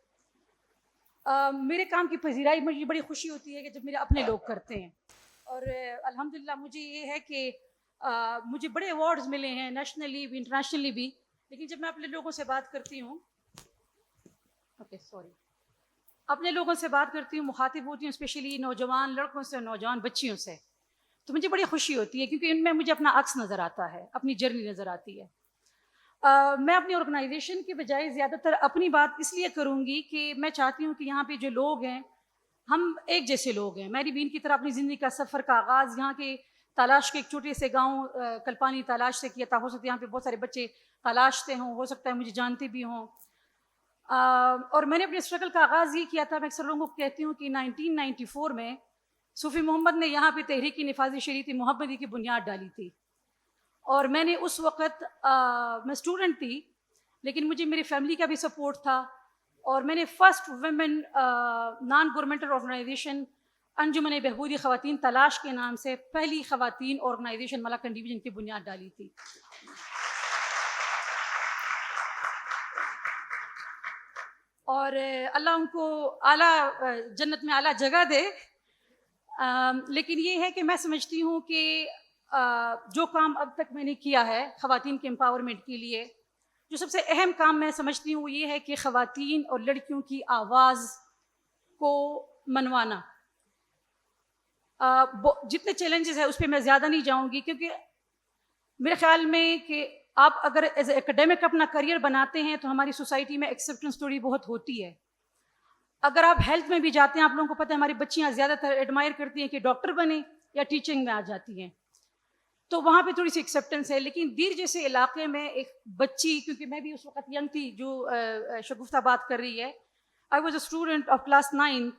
میرے کام کی پذیرائی مجھے بڑی خوشی ہوتی ہے کہ جب میرے اپنے لوگ کرتے ہیں, اور الحمدللہ مجھے یہ ہے کہ مجھے بڑے ایوارڈز ملے ہیں نیشنلی بھی انٹرنیشنلی بھی, لیکن جب میں اپنے لوگوں سے بات کرتی ہوں اپنے لوگوں سے بات کرتی ہوں, مخاطب ہوتی ہوں اسپیشلی نوجوان لڑکوں سے, نوجوان بچیوں سے, تو مجھے بڑی خوشی ہوتی ہے کیونکہ ان میں مجھے اپنا عکس نظر آتا ہے, اپنی جرنی نظر آتی ہے. میں اپنی آرگنائزیشن کے بجائے زیادہ تر اپنی بات اس لیے کروں گی کہ میں چاہتی ہوں کہ یہاں پہ جو لوگ ہیں ہم ایک جیسے لوگ ہیں. میری بھی ان کی طرح اپنی زندگی کا سفر کا آغاز یہاں کے تالاش کے ایک چھوٹے سے گاؤں کلپانی تالاش سے کیا تھا. ہو سکتا ہے یہاں پہ بہت سارے بچے تالاشتے ہوں, ہو سکتا ہے مجھے جانتے بھی ہوں. اور میں نے اپنے اسٹرگل کا آغاز یہ کیا تھا, میں اکثر لوگوں کو کہتی ہوں کہ 1994 میں صوفی محمد نے یہاں پہ تحریک نفاذ شریعت محمدی کی بنیاد ڈالی تھی. اور میں نے اس وقت میں اسٹوڈنٹ تھی, لیکن مجھے میری فیملی کا بھی سپورٹ تھا, اور میں نے first women non governmental organization Anjuman Behbodi Khawateen Talash کے نام سے پہلی خواتین آرگنائزیشن ملاکنڈ ڈویژن کی بنیاد ڈالی تھی. اور اللہ ان کو اعلیٰ جنت میں اعلیٰ جگہ دے. لیکن یہ ہے کہ میں سمجھتی ہوں کہ جو کام اب تک میں نے کیا ہے خواتین کے امپاورمنٹ کے لیے, جو سب سے اہم کام میں سمجھتی ہوں وہ یہ ہے کہ خواتین اور لڑکیوں کی آواز کو منوانا. جتنے چیلنجز ہیں اس پہ میں زیادہ نہیں جاؤں گی, کیونکہ میرے خیال میں کہ آپ اگر ایز اے ایکڈیمک اپنا کریئر بناتے ہیں تو ہماری سوسائٹی میں ایکسیپٹنس تھوڑی بہت ہوتی ہے. اگر آپ ہیلتھ میں بھی جاتے ہیں, آپ لوگوں کو پتہ ہے ہماری بچیاں زیادہ تر ایڈمائر کرتی ہیں کہ ڈاکٹر بنے یا ٹیچنگ میں آ جاتی ہیں, تو وہاں پہ تھوڑی سی ایکسیپٹنس ہے. لیکن دیر جیسے علاقے میں ایک بچی, کیونکہ میں بھی اس وقت ینگ تھی جو شگفتہ بات کر رہی ہے, I was a student of class 9,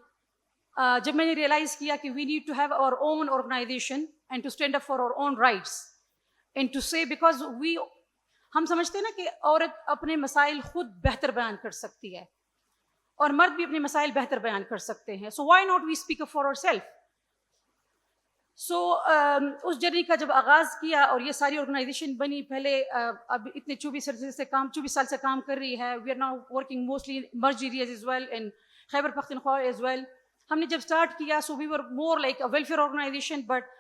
جب میں نے ریئلائز کیا کہ we need to have our own organization and to stand up for our own rights and to say, because ہم سمجھتے ہیں نا کہ عورت اپنے مسائل خود بہتر بیان کر سکتی ہے اور مرد بھی اپنے مسائل بہتر بیان کر سکتے ہیں. So why not we speak up for our self. So اس جرنی کا جب آغاز کیا اور یہ ساری آرگنائزیشن بنی, پہلے اب اتنے 24 سال سے کام کر رہی ہے. We are now working mostly merged areas as well in Khyber Pakhtunkhwa as well. ہم نے جب اسٹارٹ کیا so we were more like a welfare organization, but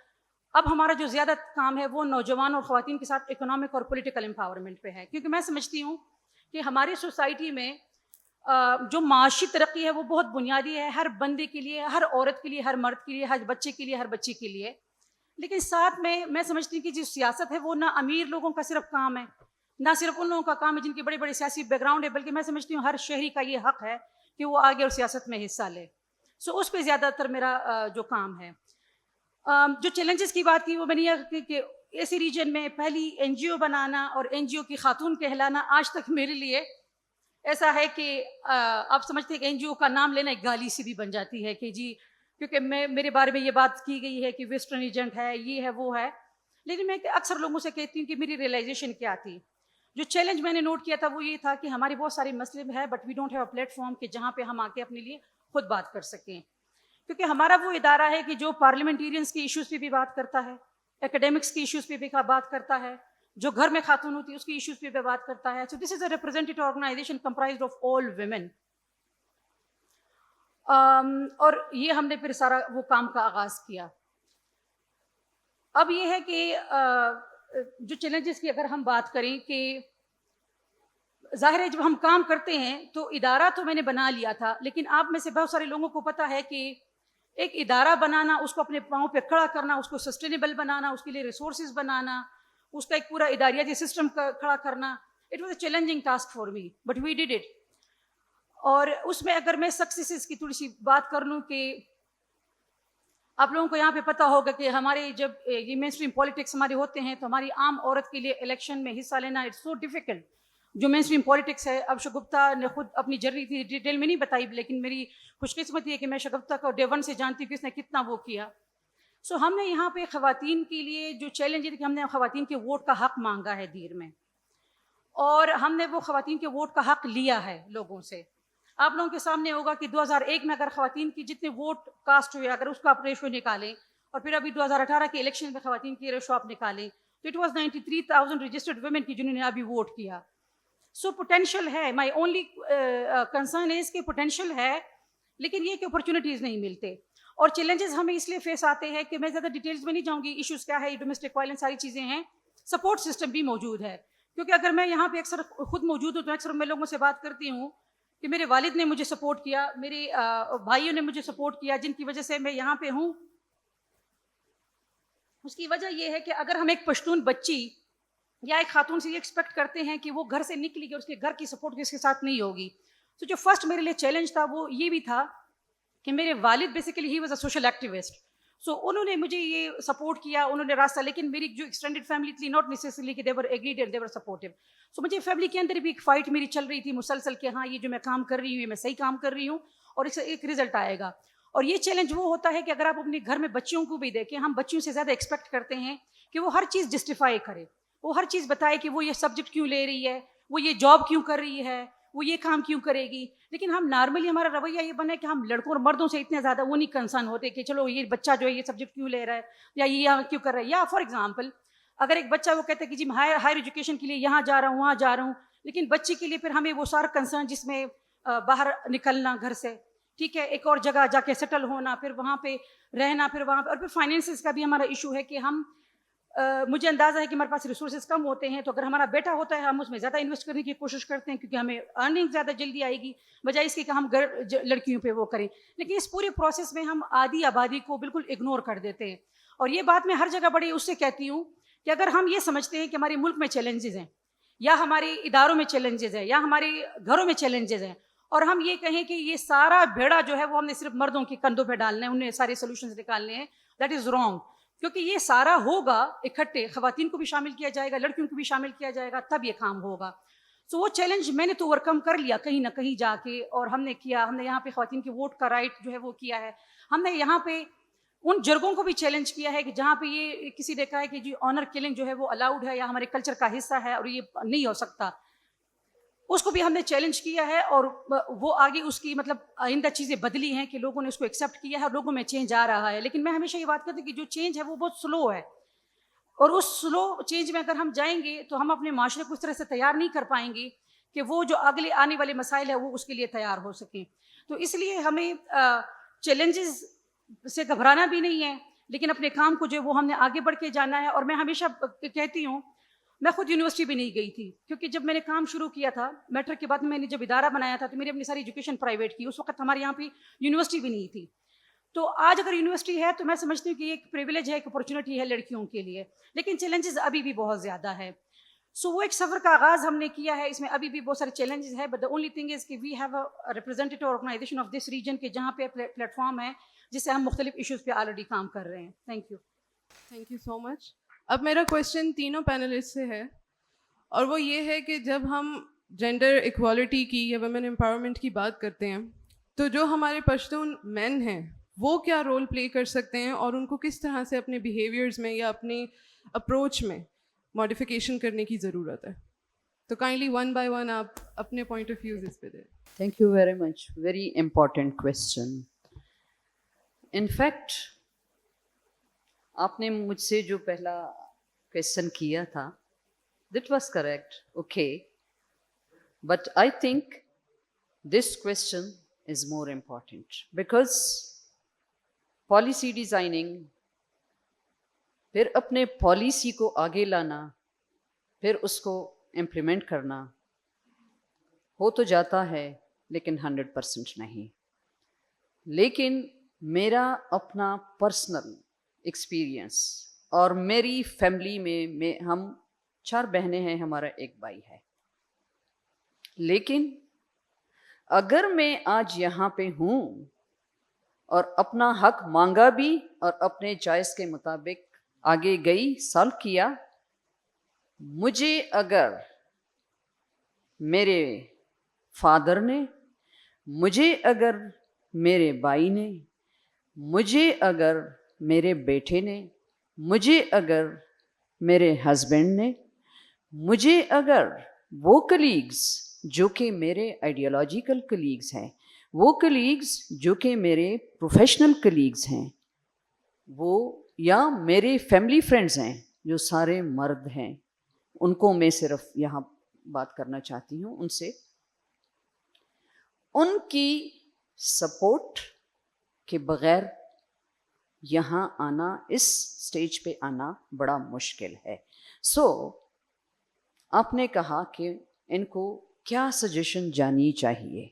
اب ہمارا جو زیادہ کام ہے وہ نوجوان اور خواتین کے ساتھ اکنامک اور پولیٹیکل امپاورمنٹ پہ ہے. کیونکہ میں سمجھتی ہوں کہ ہماری سوسائٹی میں جو معاشی ترقی ہے وہ بہت بنیادی ہے, ہر بندے کے لیے, ہر عورت کے لیے, ہر مرد کے لیے, ہر بچے کے لیے, ہر بچی کے لیے. لیکن ساتھ میں سمجھتی ہوں کہ جو سیاست ہے وہ نہ امیر لوگوں کا صرف کام ہے, نہ صرف ان لوگوں کا کام ہے جن کے بڑے بڑے سیاسی بیک گراؤنڈ ہے, بلکہ میں سمجھتی ہوں ہر شہری کا یہ حق ہے کہ وہ آگے اور سیاست میں حصہ لے. سو اس پہ زیادہ تر میرا جو کام ہے. جو چیلنجز کی بات کی وہ میں نے یہ کہ ایسی ریجن میں پہلی این جی او بنانا اور این جی او کی خاتون کہلانا آج تک میرے لیے ایسا ہے کہ آپ سمجھتے ہیں کہ این جی او کا نام لینا ایک گالی سی بھی بن جاتی ہے کہ جی, کیونکہ میرے بارے میں یہ بات کی گئی ہے کہ ویسٹرن ایجنٹ ہے, یہ ہے, وہ ہے. لیکن میں اکثر لوگوں سے کہتی ہوں کہ میری ریئلائزیشن کیا تھی. جو چیلنج میں نے نوٹ کیا تھا وہ یہ تھا کہ ہمارے بہت سارے مسئلے ہے, but we don't have a platform کہ جہاں پہ ہم آ کے اپنے لیے خود بات کر سکیں. کیونکہ ہمارا وہ ادارہ ہے کہ جو پارلیمنٹیرینس کے ایشوز پہ بھی بات کرتا ہے, ایکیڈیمکس کے ایشوز پہ بھی بات کرتا ہے, جو گھر میں خاتون ہوتی ہے اس کی ایشوز پہ بھی بات کرتا ہے. So this is a representative organization comprised of all women. اور یہ ہم نے پھر سارا وہ کام کا آغاز کیا. اب یہ ہے کہ جو چیلنجز کی اگر ہم بات کریں کہ ظاہر ہے جب ہم کام کرتے ہیں تو ادارہ تو میں نے بنا لیا تھا, لیکن آپ میں سے بہت سارے لوگوں کو پتہ ہے کہ ایک ادارہ بنانا, اس کو اپنے پاؤں پہ کھڑا کرنا, اس کو سسٹینیبل بنانا, اس کے لیے ریسورسز بنانا, اس کا ایک پورا اداریاتی سسٹم کھڑا کرنا, it was a challenging task for me, but we did it. اور اس میں اگر میں سکسیسز کی تھوڑی سی بات کر لوں کہ آپ لوگوں کو یہاں پہ پتہ ہوگا کہ ہمارے جب یہ مین اسٹریم پالیٹکس ہمارے ہوتے ہیں تو ہماری عام عورت کے لیے الیکشن میں حصہ لینا اٹس سو ڈیفیکلٹ. جو مین اسٹریم پالیٹکس ہے, اب شگفتہ نے خود اپنی جرنی تھی ڈیٹیل میں نہیں بتائی, لیکن میری خوش قسمتی ہے کہ میں شگفتہ کو ڈے ون سے جانتی ہوں کہ اس نے کتنا وہ کیا. سو ہم نے یہاں پہ خواتین کے لیے جو چیلنج ہے کہ ہم نے خواتین کے ووٹ کا حق مانگا ہے دیر میں, اور ہم نے وہ خواتین کے ووٹ کا حق لیا ہے لوگوں سے. آپ لوگوں کے سامنے ہوگا کہ 2001 میں اگر خواتین کی جتنے ووٹ کاسٹ ہوئے اگر اس کا آپ ریشو نکالیں, اور پھر ابھی 2018 کے الیکشن میں خواتین کی ریشو آپ نکالیں تو اٹ واز 93,000 رجسٹرڈ ویمن کی جنہوں نے ابھی ووٹ کیا. سو پوٹینشیل ہے, مائی اونلی کنسرن از کہ پوٹینشیل ہے, لیکن یہ کہ اپرچونیٹیز نہیں ملتے. اور چیلنجز ہمیں اس لیے فیس آتے ہیں کہ میں زیادہ ڈیٹیلز میں نہیں جاؤں گی, ایشوز کیا ہے, ڈومیسٹک وائلنس ساری چیزیں ہیں, سپورٹ سسٹم بھی موجود ہے. کیونکہ اگر میں یہاں پہ اکثر خود موجود ہوں تو اکثر میں لوگوں سے بات کرتی ہوں کہ میرے والد نے مجھے سپورٹ کیا, میرے بھائیوں نے مجھے سپورٹ کیا, جن کی وجہ سے میں یہاں پہ ہوں. اس کی وجہ یہ ہے کہ اگر ہم ایک پشتون بچی یا ایک خاتون سے یہ ایکسپیکٹ کرتے ہیں کہ وہ گھر سے نکلی گئی اور اس کے گھر کی سپورٹ اس کے ساتھ نہیں ہوگی. تو جو فرسٹ میرے لیے چیلنج تھا وہ یہ بھی تھا کہ میرے والد basically he was a social activist, so انہوں نے مجھے یہ سپورٹ کیا, انہوں نے راستہ, لیکن میری جو ایکسٹینڈیڈ فیملی تھی ناٹ نیسیسریلی کہ they were agreed and they were supportive. So مجھے فیملی کے اندر بھی ایک فائٹ میری چل رہی تھی مسلسل کہ ہاں یہ جو میں کام کر رہی ہوں یہ میں صحیح کام کر رہی ہوں اور اس سے ایک رزلٹ آئے گا. اور یہ چیلنج وہ ہوتا ہے کہ اگر آپ اپنے گھر میں بچیوں کو بھی دیکھیں, ہم بچیوں سے زیادہ ایکسپیکٹ کرتے ہیں کہ وہ ہر چیز جسٹیفائی کرے, وہ ہر چیز بتائے کہ وہ یہ سبجیکٹ کیوں لے رہی ہے, وہ یہ جاب کیوں کر رہی ہے, وہ یہ کام کیوں کرے گی. لیکن ہم نارملی ہمارا رویہ یہ بنا ہے کہ ہم لڑکوں اور مردوں سے اتنے زیادہ وہ نہیں کنسرن ہوتے کہ چلو یہ بچہ جو ہے یہ سبجیکٹ کیوں لے رہا ہے یا یہ یہاں کیوں کر رہا ہے. یا فار ایگزامپل اگر ایک بچہ وہ کہتا ہے کہ جی میں ہائر ایجوکیشن کے لیے یہاں جا رہا ہوں وہاں جا رہا ہوں, لیکن بچی کے لیے پھر ہمیں وہ سارا کنسرن جس میں باہر نکلنا گھر سے, ٹھیک ہے, ایک اور جگہ جا کے سیٹل ہونا, پھر وہاں پہ رہنا, پھر وہاں پہ, اور پھر فائنینسز کا بھی ہمارا ایشو ہے کہ ہم مجھے اندازہ ہے کہ ہمارے پاس ریسورسز کم ہوتے ہیں, تو اگر ہمارا بیٹا ہوتا ہے ہم اس میں زیادہ انویسٹ کرنے کی کوشش کرتے ہیں کیونکہ ہمیں ارننگ زیادہ جلدی آئے گی بجائے اس کی کہ ہم لڑکیوں پہ وہ کریں. لیکن اس پورے پروسیس میں ہم آدھی آبادی کو بالکل اگنور کر دیتے ہیں. اور یہ بات میں ہر جگہ بڑی اس سے کہتی ہوں کہ اگر ہم یہ سمجھتے ہیں کہ ہمارے ملک میں چیلنجز ہیں, یا ہمارے اداروں میں چیلنجز ہیں یا ہمارے گھروں میں چیلنجز ہیں, اور ہم یہ کہیں کہ یہ سارا بیڑا جو ہے وہ ہم نے صرف مردوں کے کندھوں پہ ڈالنا ہے, انہیں سارے سولوشنز نکالنے ہیں, دیٹ از رانگ. کیونکہ یہ سارا ہوگا اکٹھے, خواتین کو بھی شامل کیا جائے گا, لڑکیوں کو بھی شامل کیا جائے گا, تب یہ کام ہوگا. سو وہ چیلنج میں نے تو اوور کم کر لیا کہیں نہ کہیں جا کے, اور ہم نے کیا, ہم نے یہاں پہ خواتین کے ووٹ کا رائٹ جو ہے وہ کیا ہے. ہم نے یہاں پہ ان جرگوں کو بھی چیلنج کیا ہے کہ جہاں پہ یہ کسی نے کہا ہے کہ جی آنر کلنگ جو ہے وہ الاؤڈ ہے یا ہمارے کلچر کا حصہ ہے اور یہ نہیں ہو سکتا, اس کو بھی ہم نے چیلنج کیا ہے, اور وہ آگے اس کی مطلب آئندہ چیزیں بدلی ہیں کہ لوگوں نے اس کو ایکسیپٹ کیا ہے اور لوگوں میں چینج آ رہا ہے. لیکن میں ہمیشہ یہ بات کرتی ہوں کہ جو چینج ہے وہ بہت سلو ہے, اور اس سلو چینج میں اگر ہم جائیں گے تو ہم اپنے معاشرے کو اس طرح سے تیار نہیں کر پائیں گے کہ وہ جو اگلے آنے والے مسائل ہیں وہ اس کے لیے تیار ہو سکیں. تو اس لیے ہمیں چیلنجز سے گھبرانا بھی نہیں ہے, لیکن اپنے کام کو جو وہ ہم نے آگے بڑھ کے جانا ہے. اور میں ہمیشہ کہتی ہوں, میں خود یونیورسٹی بھی نہیں گئی تھی, کیونکہ جب میں نے کام شروع کیا تھا میٹرک کے بعد میں نے جب ادارہ بنایا تھا تو میری اپنی ساری ایجوکیشن پرائیویٹ کی, اس وقت ہمارے یہاں پہ یونیورسٹی بھی نہیں تھی. تو آج اگر یونیورسٹی ہے تو میں سمجھتی ہوں کہ یہ ایک پریویلیج ہے, ایک اپرچونیٹی ہے لڑکیوں کے لیے, لیکن چیلنجز ابھی بھی بہت زیادہ ہے. سو وہ ایک سفر کا آغاز ہم نے کیا ہے, اس میں ابھی بھی بہت سارے چیلنجز ہیں, but the only thing is کہ we have a representative organization of this region کے جہاں پہ پلیٹ فارم ہے جس سے ہم مختلف ایشوز پہ آلریڈی کام کر رہے ہیں. Thank you. Thank you so much. اب میرا کوشچن تینوں پینلسٹ سے ہے, اور وہ یہ ہے کہ جب ہم جینڈر ایکوالٹی کی یا ویمن امپاورمنٹ کی بات کرتے ہیں تو جو ہمارے پشتون مین ہیں وہ کیا رول پلے کر سکتے ہیں, اور ان کو کس طرح سے اپنے بیہیویئرز میں یا اپنی اپروچ میں ماڈیفیکیشن کرنے کی ضرورت ہے. تو کائنڈلی ون بائی ون آپ اپنے پوائنٹ آف ویوز اس پہ دیں. Thank you very much. Very important question. In fact, آپ نے مجھ سے جو پہلا کویشچن کیا تھا, that was correct, okay. But I think this question is more important because policy designing, پھر اپنے پالیسی کو آگے لانا, پھر اس کو امپلیمنٹ کرنا ہو تو جاتا ہے لیکن 100% نہیں. لیکن میرا اپنا پرسنل ایکسپیرئنس, اور میری فیملی میں ہم 4 بہنیں ہیں, ہمارا ایک بھائی ہے. لیکن اگر میں آج یہاں پہ ہوں اور اپنا حق مانگا بھی اور اپنے چوائس کے مطابق آگے گئی, سالو کیا, مجھے اگر میرے فادر نے, مجھے اگر میرے بھائی نے, مجھے اگر میرے بیٹے نے, مجھے اگر میرے ہسبینڈ نے, مجھے اگر وہ کلیگز جو کہ میرے آئیڈیالوجیکل کلیگز ہیں, وہ کلیگز جو کہ میرے پروفیشنل کلیگز ہیں, وہ یا میرے فیملی فرینڈز ہیں جو سارے مرد ہیں, ان کو میں صرف یہاں بات کرنا چاہتی ہوں, ان سے ان کی سپورٹ کے بغیر یہاں آنا, اس سٹیج پہ آنا بڑا مشکل ہے. سو آپ نے کہا کہ ان کو کیا سجیشن جانی چاہیے.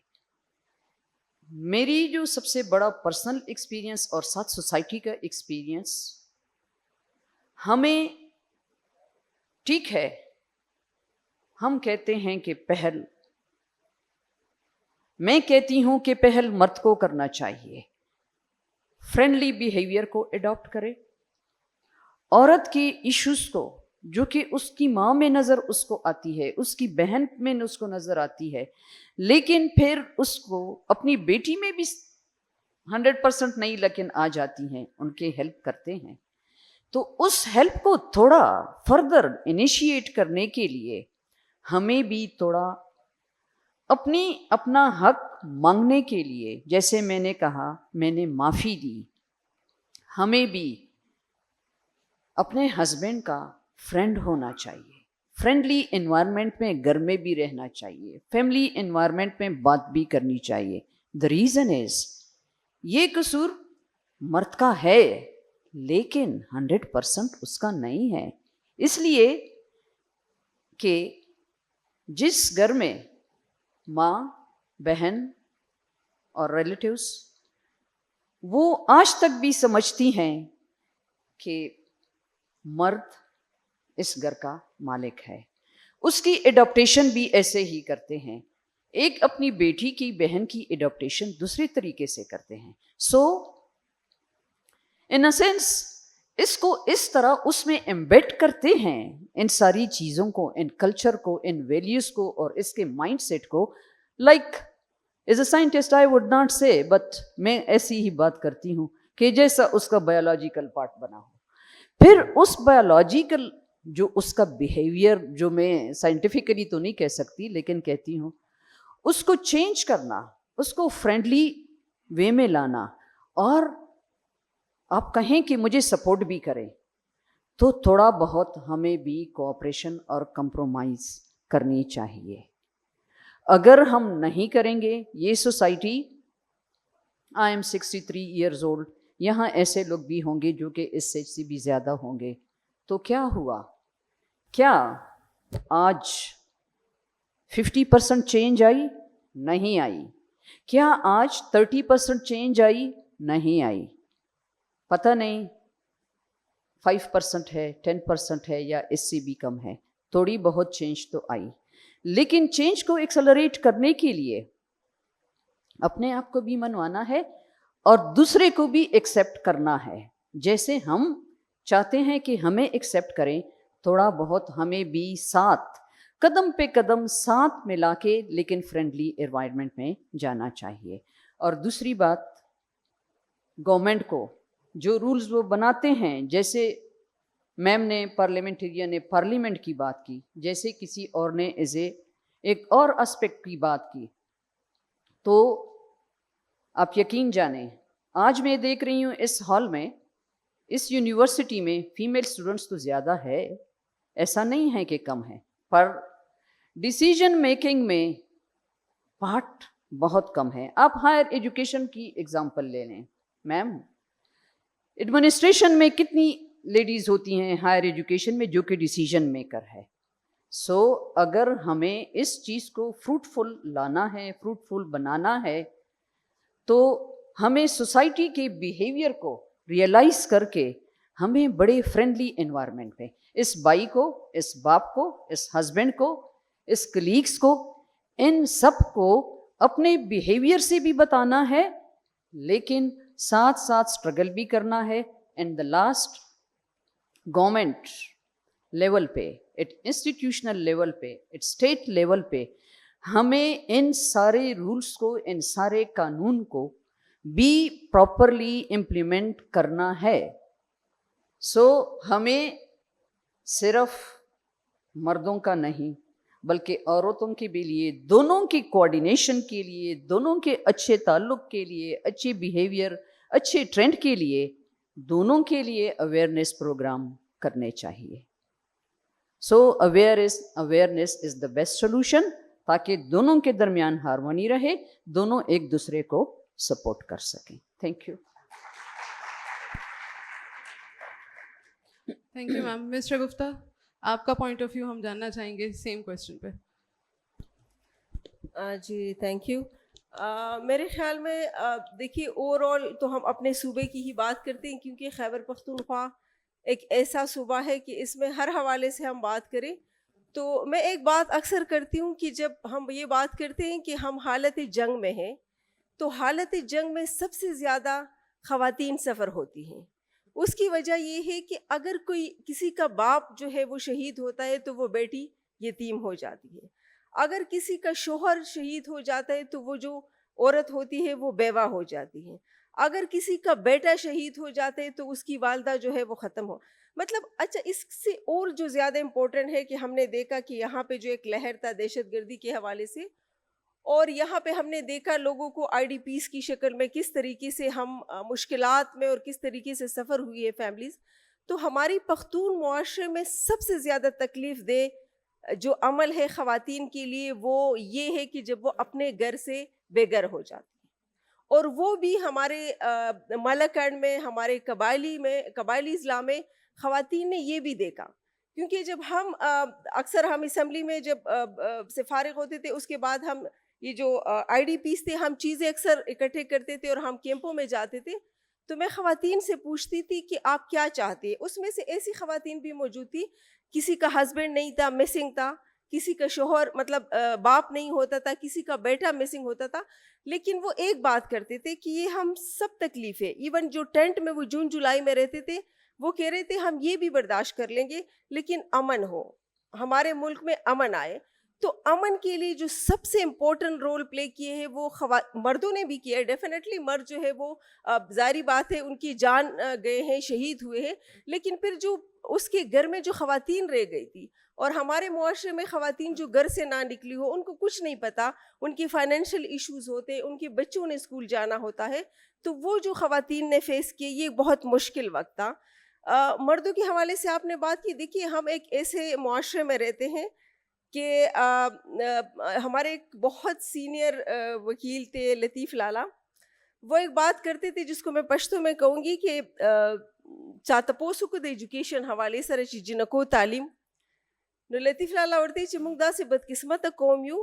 میری جو سب سے بڑا پرسنل ایکسپیرئنس اور ساتھ سوسائٹی کا ایکسپیرئنس, ہمیں ٹھیک ہے ہم کہتے ہیں کہ پہل, میں کہتی ہوں کہ پہل مرد کو کرنا چاہیے, فرینڈلی بیہیویئر کو اڈاپٹ کرے, عورت کی ایشوز کو جو کہ اس کی ماں میں نظر اس کو آتی ہے, اس کی بہن میں اس کو نظر آتی ہے, لیکن پھر اس کو اپنی بیٹی میں بھی 100% نہیں لیکن آ جاتی ہیں, ان کے ہیلپ کرتے ہیں. تو اس ہیلپ کو تھوڑا فردر انیشیٹ کرنے کے لیے ہمیں بھی تھوڑا اپنا حق مانگنے کے لیے, جیسے میں نے کہا میں نے معافی دی, ہمیں بھی اپنے ہسبینڈ کا فرینڈ ہونا چاہیے, فرینڈلی انوائرمنٹ میں گھر میں بھی رہنا چاہیے, فیملی انوائرمنٹ میں بات بھی کرنی چاہیے. دا ریزن از یہ قصور مرد کا ہے لیکن 100% اس کا نہیں ہے, اس لیے کہ جس گھر میں ماں, بہن اور ریلیٹیوز وہ آج تک بھی سمجھتی ہیں کہ مرد اس گھر کا مالک ہے, اس کی اڈاپٹیشن بھی ایسے ہی کرتے ہیں. ایک اپنی بیٹی کی بہن کی اڈاپٹیشن دوسرے طریقے سے کرتے ہیں. سو ان اے سینس اس کو اس طرح اس میں ایمبیڈ کرتے ہیں ان ساری چیزوں کو, ان کلچر کو, ان ویلیوز کو اور اس کے مائنڈ سیٹ کو. Like as a scientist I would not سے, بٹ میں ایسی ہی بات کرتی ہوں کہ جیسا اس کا بایولوجیکل پارٹ بنا ہو, پھر اس بایولوجیکل جو اس کا بیہیویئر, جو میں سائنٹیفکلی تو نہیں کہہ سکتی لیکن کہتی ہوں, اس کو چینج کرنا, اس کو فرینڈلی وے میں لانا, اور آپ کہیں کہ مجھے سپورٹ بھی کریں, تو تھوڑا بہت ہمیں بھی کوآپریشن اور کمپرومائز کرنی چاہیے. اگر ہم نہیں کریں گے, یہ society, I am 63 years old, یہاں ایسے لوگ بھی ہوں گے جو کہ اس سے بھی زیادہ ہوں گے, تو کیا ہوا؟ کیا آج 50% چینج آئی؟ نہیں آئی. کیا آج 30% چینج آئی؟ نہیں آئی. پتہ نہیں 5% ہے, 10% ہے, یا اس سے بھی کم ہے. تھوڑی بہت چینج تو آئی, لیکن چینج کو ایکسلریٹ کرنے کے لیے اپنے آپ کو بھی منوانا ہے اور دوسرے کو بھی ایکسیپٹ کرنا ہے. جیسے ہم چاہتے ہیں کہ ہمیں ایکسیپٹ کریں, تھوڑا بہت ہمیں بھی ساتھ, قدم پہ قدم ساتھ ملا کے لیکن فرینڈلی انوائرمنٹ میں جانا چاہیے. اور دوسری بات, گورنمنٹ کو جو رولز وہ بناتے ہیں, جیسے میم نے پارلیمنٹیرین نے پارلیمنٹ کی بات کی, جیسے کسی اور نے ایک اور اسپیکٹ کی بات کی, تو آپ یقین جانیں آج میں دیکھ رہی ہوں اس ہال میں, اس یونیورسٹی میں فیمیل اسٹوڈنٹس تو زیادہ ہے, ایسا نہیں ہے کہ کم ہے, پر ڈیسیجن میکنگ میں پارٹ بہت کم ہے. آپ ہائر ایجوکیشن کی ایگزامپل لے لیں میم, ایڈمنسٹریشن میں کتنی لیڈیز ہوتی ہیں ہائر ایجوکیشن میں جو کہ ڈیسیجن میکر ہے. سو اگر ہمیں اس چیز کو فروٹفل لانا ہے, فروٹفل بنانا ہے, تو ہمیں سوسائٹی کے بیہیویئر کو ریئلائز کر کے ہمیں بڑے فرینڈلی انوائرمنٹ میں اس بھائی کو, اس باپ کو, اس ہسبینڈ کو, اس کلیگس کو, ان سب کو اپنے بیہیویئر سے بھی بتانا ہے, لیکن ساتھ ساتھ اسٹرگل بھی کرنا ہے. And the last, government level پہ, انسٹیٹیوشنل لیول پہ, اسٹیٹ لیول پہ ہمیں ان سارے رولس کو, ان سارے قانون کو بھی پراپرلی امپلیمنٹ کرنا ہے. سو ہمیں صرف مردوں کا نہیں بلکہ عورتوں کے بھی لیے, دونوں کی کوآرڈینیشن کے لیے, دونوں کے اچھے تعلق کے لیے, اچھے بیہیویئر, اچھے ٹرینڈ کے لیے, دونوں کے لیے اویئرنیس پروگرام کرنے چاہیے. So awareness is the best solution, تاکہ دونوں کے درمیان ہارمونی رہے, دونوں ایک دوسرے کو سپورٹ کر سکیں. Thank you. Thank you ma'am. Mister Gupta, آپ کا پوائنٹ آف ویو ہم جاننا چاہیں گے سیم کوشچن پہ. جی تھینک یو. میرے خیال میں دیکھیے اوور آل تو ہم اپنے صوبے کی ہی بات کرتے ہیں, کیونکہ خیبر پختونخوا ایک ایسا صوبہ ہے کہ اس میں ہر حوالے سے ہم بات کریں تو میں ایک بات اکثر کرتی ہوں کہ جب ہم یہ بات کرتے ہیں کہ ہم حالت جنگ میں ہیں, تو حالت جنگ میں سب سے زیادہ خواتین سفر ہوتی ہیں. اس کی وجہ یہ ہے کہ اگر کوئی کسی کا باپ جو ہے وہ شہید ہوتا ہے تو وہ بیٹی یتیم ہو جاتی ہے. اگر کسی کا شوہر شہید ہو جاتا ہے تو وہ جو عورت ہوتی ہے وہ بیوہ ہو جاتی ہے. اگر کسی کا بیٹا شہید ہو جاتا ہے تو اس کی والدہ جو ہے وہ ختم ہو. مطلب اچھا, اس سے اور جو زیادہ امپورٹنٹ ہے کہ ہم نے دیکھا کہ یہاں پہ جو ایک لہر تھا دہشت گردی کے حوالے سے, اور یہاں پہ ہم نے دیکھا لوگوں کو آئی ڈی پیز کی شکل میں کس طریقے سے ہم مشکلات میں اور کس طریقے سے سفر ہوئی ہے فیملیز. تو ہماری پختون معاشرے میں سب سے زیادہ تکلیف دہ جو عمل ہے خواتین کے لیے وہ یہ ہے کہ جب وہ اپنے گھر سے بے گھر ہو جاتی ہیں, اور وہ بھی ہمارے مالکنڈ میں, ہمارے قبائلی اضلاع میں خواتین نے یہ بھی دیکھا. کیونکہ جب ہم اکثر ہم اسمبلی میں جب سے فارغ ہوتے تھے, اس کے بعد ہم یہ جو آئی ڈی پیز تھے ہم چیزیں اکثر اکٹھے کرتے تھے اور ہم کیمپوں میں جاتے تھے, تو میں خواتین سے پوچھتی تھی کہ آپ کیا چاہتے ہیں. اس میں سے ایسی خواتین بھی موجود تھی کسی کا ہسبینڈ نہیں تھا, مسنگ تھا, کسی کا شوہر مطلب باپ نہیں ہوتا تھا, کسی کا بیٹا مسنگ ہوتا تھا, لیکن وہ ایک بات کرتے تھے کہ یہ ہم سب تکلیف ہے. ایون جو ٹینٹ میں وہ جون جولائی میں رہتے تھے وہ کہہ رہے تھے ہم یہ بھی برداشت کر لیں گے لیکن امن ہو, ہمارے ملک میں امن آئے. تو امن کے لیے جو سب سے امپورٹنٹ رول پلے کیے ہیں وہ مردوں نے بھی کیا ہے. ڈیفینیٹلی مرد جو ہے وہ ظاہری بات ہے ان کی جان گئے ہیں, شہید ہوئے ہیں, لیکن پھر جو اس کے گھر میں جو خواتین رہ گئی تھی, اور ہمارے معاشرے میں خواتین جو گھر سے نہ نکلی ہو, ان کو کچھ نہیں پتا, ان کی فائنینشیل ایشوز ہوتے, ان کے بچوں نے اسکول جانا ہوتا ہے, تو وہ جو خواتین نے فیس کیے یہ بہت مشکل وقت تھا. مردوں کے حوالے سے آپ نے بات کی, دیکھیے ہم ایک ایسے معاشرے میں رہتے ہیں کہ ہمارے ایک بہت سینئر وکیل تھے لطیف لالا, وہ ایک بات کرتے تھے جس کو میں پشتو میں کہوں گی کہ چاتپوسو کو ایجوکیشن حوالے سره چې جنکو تعلیم, نو لطیف لالا ورته چې موږ داسې بدقسمته قوم یو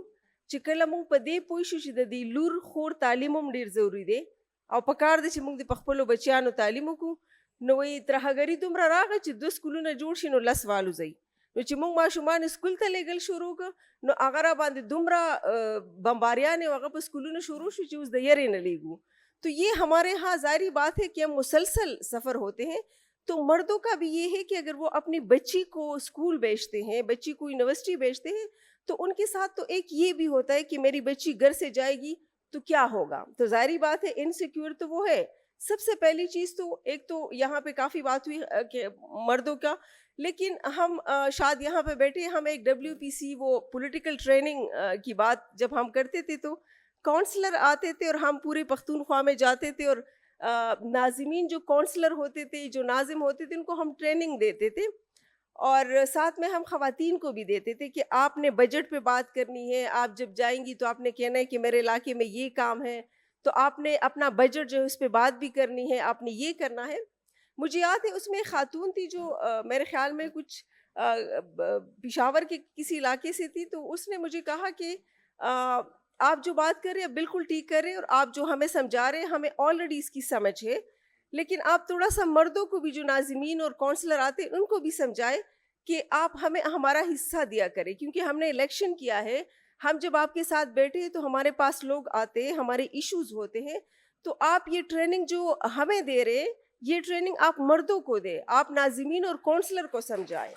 چې کله موږ په دې پوه شو چې د دې لور خور تعلیم هم ډېر ضروري دی او په کار دی چې موږ د خپلو بچیانو تعلیم وکړو. نو وایي ترهګري دومره راغی چې 2 سکولونه جوړ شي نو 10 والوځئ. نو چې موږ ماشومان سکول ته لیږل شروع کړ نو هغه را باندې دومره بمباریانې او هغه په سکولونه شروع شو چې اوس د یرې نه لیږو. تو یہ ہمارے ہاں ظاہری بات ہے کہ ہم مسلسل سفر ہوتے ہیں. تو مردوں کا بھی یہ ہے کہ اگر وہ اپنی بچی کو اسکول بھیجتے ہیں, بچی کو یونیورسٹی بھیجتے ہیں, تو ان کے ساتھ تو ایک یہ بھی ہوتا ہے کہ میری بچی گھر سے جائے گی تو کیا ہوگا. تو ظاہری بات ہے انسیکیور تو وہ ہے. سب سے پہلی چیز تو ایک تو یہاں پہ کافی بات ہوئی کہ مردوں کا, لیکن ہم شاید یہاں پہ بیٹھے ہم ایک WPC وہ پولیٹیکل ٹریننگ کی بات جب ہم کرتے تھے تو کونسلر آتے تھے اور ہم پورے پختونخوا میں جاتے تھے, اور ناظمین جو کونسلر ہوتے تھے, جو ناظم ہوتے تھے, ان کو ہم ٹریننگ دیتے تھے, اور ساتھ میں ہم خواتین کو بھی دیتے تھے کہ آپ نے بجٹ پہ بات کرنی ہے, آپ جب جائیں گی تو آپ نے کہنا ہے کہ میرے علاقے میں یہ کام ہے, تو آپ نے اپنا بجٹ جو ہے اس پہ بات بھی کرنی ہے, آپ نے یہ کرنا ہے. مجھے یاد ہے اس میں ایک خاتون تھی جو میرے خیال میں کچھ پشاور کے کسی علاقے سے تھی, تو اس نے مجھے کہا کہ آپ جو بات کر رہے ہیں بالکل ٹھیک کر رہے ہیں, اور آپ جو ہمیں سمجھا رہے ہیں ہمیں آلریڈی اس کی سمجھ ہے, لیکن آپ تھوڑا سا مردوں کو بھی جو ناظمین اور کونسلر آتے ہیں ان کو بھی سمجھائے کہ آپ ہمیں ہمارا حصہ دیا کریں, کیونکہ ہم نے الیکشن کیا ہے. ہم جب آپ کے ساتھ بیٹھے ہیں تو ہمارے پاس لوگ آتے ہیں, ہمارے ایشوز ہوتے ہیں, تو آپ یہ ٹریننگ جو ہمیں دے رہے ہیں یہ ٹریننگ آپ مردوں کو دیں, آپ ناظمین اور کونسلر کو سمجھائیں.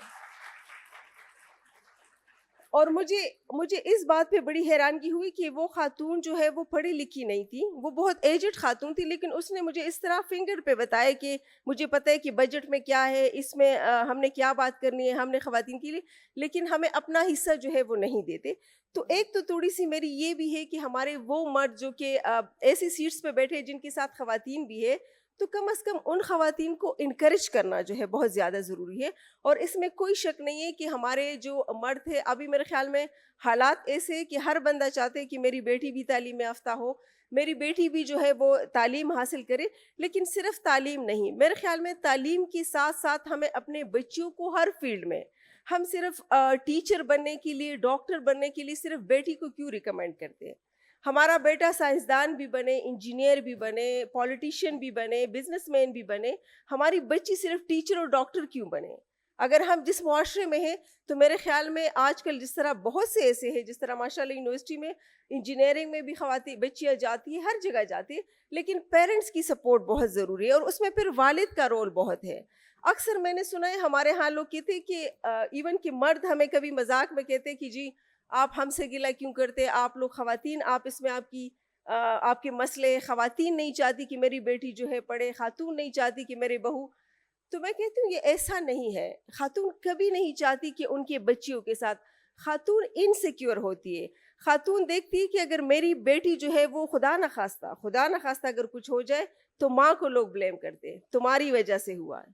اور مجھے اس بات پہ بڑی حیرانگی ہوئی کہ وہ خاتون جو ہے وہ پڑھی لکھی نہیں تھی, وہ بہت ایجڈ خاتون تھی, لیکن اس نے مجھے اس طرح فنگر پہ بتایا کہ مجھے پتہ ہے کہ بجٹ میں کیا ہے, اس میں ہم نے کیا بات کرنی ہے, ہم نے خواتین کے لیے, لیکن ہمیں اپنا حصہ جو ہے وہ نہیں دیتے. تو ایک تو تھوڑی سی میری یہ بھی ہے کہ ہمارے وہ مرد جو کہ ایسی سیٹس پہ بیٹھے جن کے ساتھ خواتین بھی ہے, تو کم از کم ان خواتین کو انکریج کرنا جو ہے بہت زیادہ ضروری ہے. اور اس میں کوئی شک نہیں ہے کہ ہمارے جو مرد تھے, ابھی میرے خیال میں حالات ایسے کہ ہر بندہ چاہتے کہ میری بیٹی بھی تعلیم یافتہ ہو, میری بیٹی بھی جو ہے وہ تعلیم حاصل کرے, لیکن صرف تعلیم نہیں, میرے خیال میں تعلیم کے ساتھ ساتھ ہمیں اپنے بچیوں کو ہر فیلڈ میں, ہم صرف ٹیچر بننے کے لیے, ڈاکٹر بننے کے لیے صرف بیٹی کو کیوں ریکمینڈ کرتے ہیں. ہمارا بیٹا سائنسدان بھی بنے, انجینئر بھی بنے, پولیٹیشین بھی بنے, بزنس مین بھی بنے, ہماری بچی صرف ٹیچر اور ڈاکٹر کیوں بنے. اگر ہم جس معاشرے میں ہیں تو میرے خیال میں آج کل جس طرح بہت سے ایسے ہیں, جس طرح ماشاءاللہ یونیورسٹی میں انجینئرنگ میں بھی خواتین بچیاں جاتی ہیں, ہر جگہ جاتی ہیں, لیکن پیرنٹس کی سپورٹ بہت ضروری ہے, اور اس میں پھر والد کا رول بہت ہے. اکثر میں نے سنا ہے ہمارے ہاں لوگ کہتے ہیں کہ ایون کہ مرد ہمیں کبھی مذاق میں کہتے ہیں کہ جی آپ ہم سے گلہ کیوں کرتے, آپ لوگ خواتین, آپ اس میں آپ کے مسئلے, خواتین نہیں چاہتی کہ میری بیٹی جو ہے پڑھے, خاتون نہیں چاہتی کہ میرے بہو. تو میں کہتی ہوں یہ ایسا نہیں ہے, خاتون کبھی نہیں چاہتی کہ ان کے بچیوں کے ساتھ, خاتون انسیکیور ہوتی ہے, خاتون دیکھتی ہے کہ اگر میری بیٹی جو ہے وہ خدا نخواستہ اگر کچھ ہو جائے تو ماں کو لوگ بلیم کرتے ہیں, تمہاری وجہ سے ہوا ہے.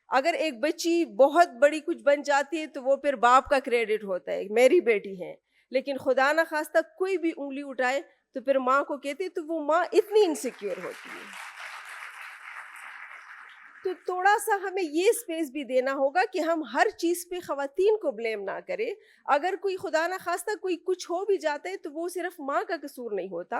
اگر ایک بچی بہت بڑی کچھ بن جاتی ہے تو وہ پھر باپ کا کریڈٹ ہوتا ہے, میری بیٹی ہے, لیکن خدا نخواستہ کوئی بھی انگلی اٹھائے تو پھر ماں کو کہتے, تو وہ ماں اتنی انسیکیور ہوتی ہے. تو تھوڑا سا ہمیں یہ اسپیس بھی دینا ہوگا کہ ہم ہر چیز پہ خواتین کو بلیم نہ کریں. اگر کوئی خدا نخواستہ کوئی کچھ ہو بھی جاتا ہے تو وہ صرف ماں کا قصور نہیں ہوتا,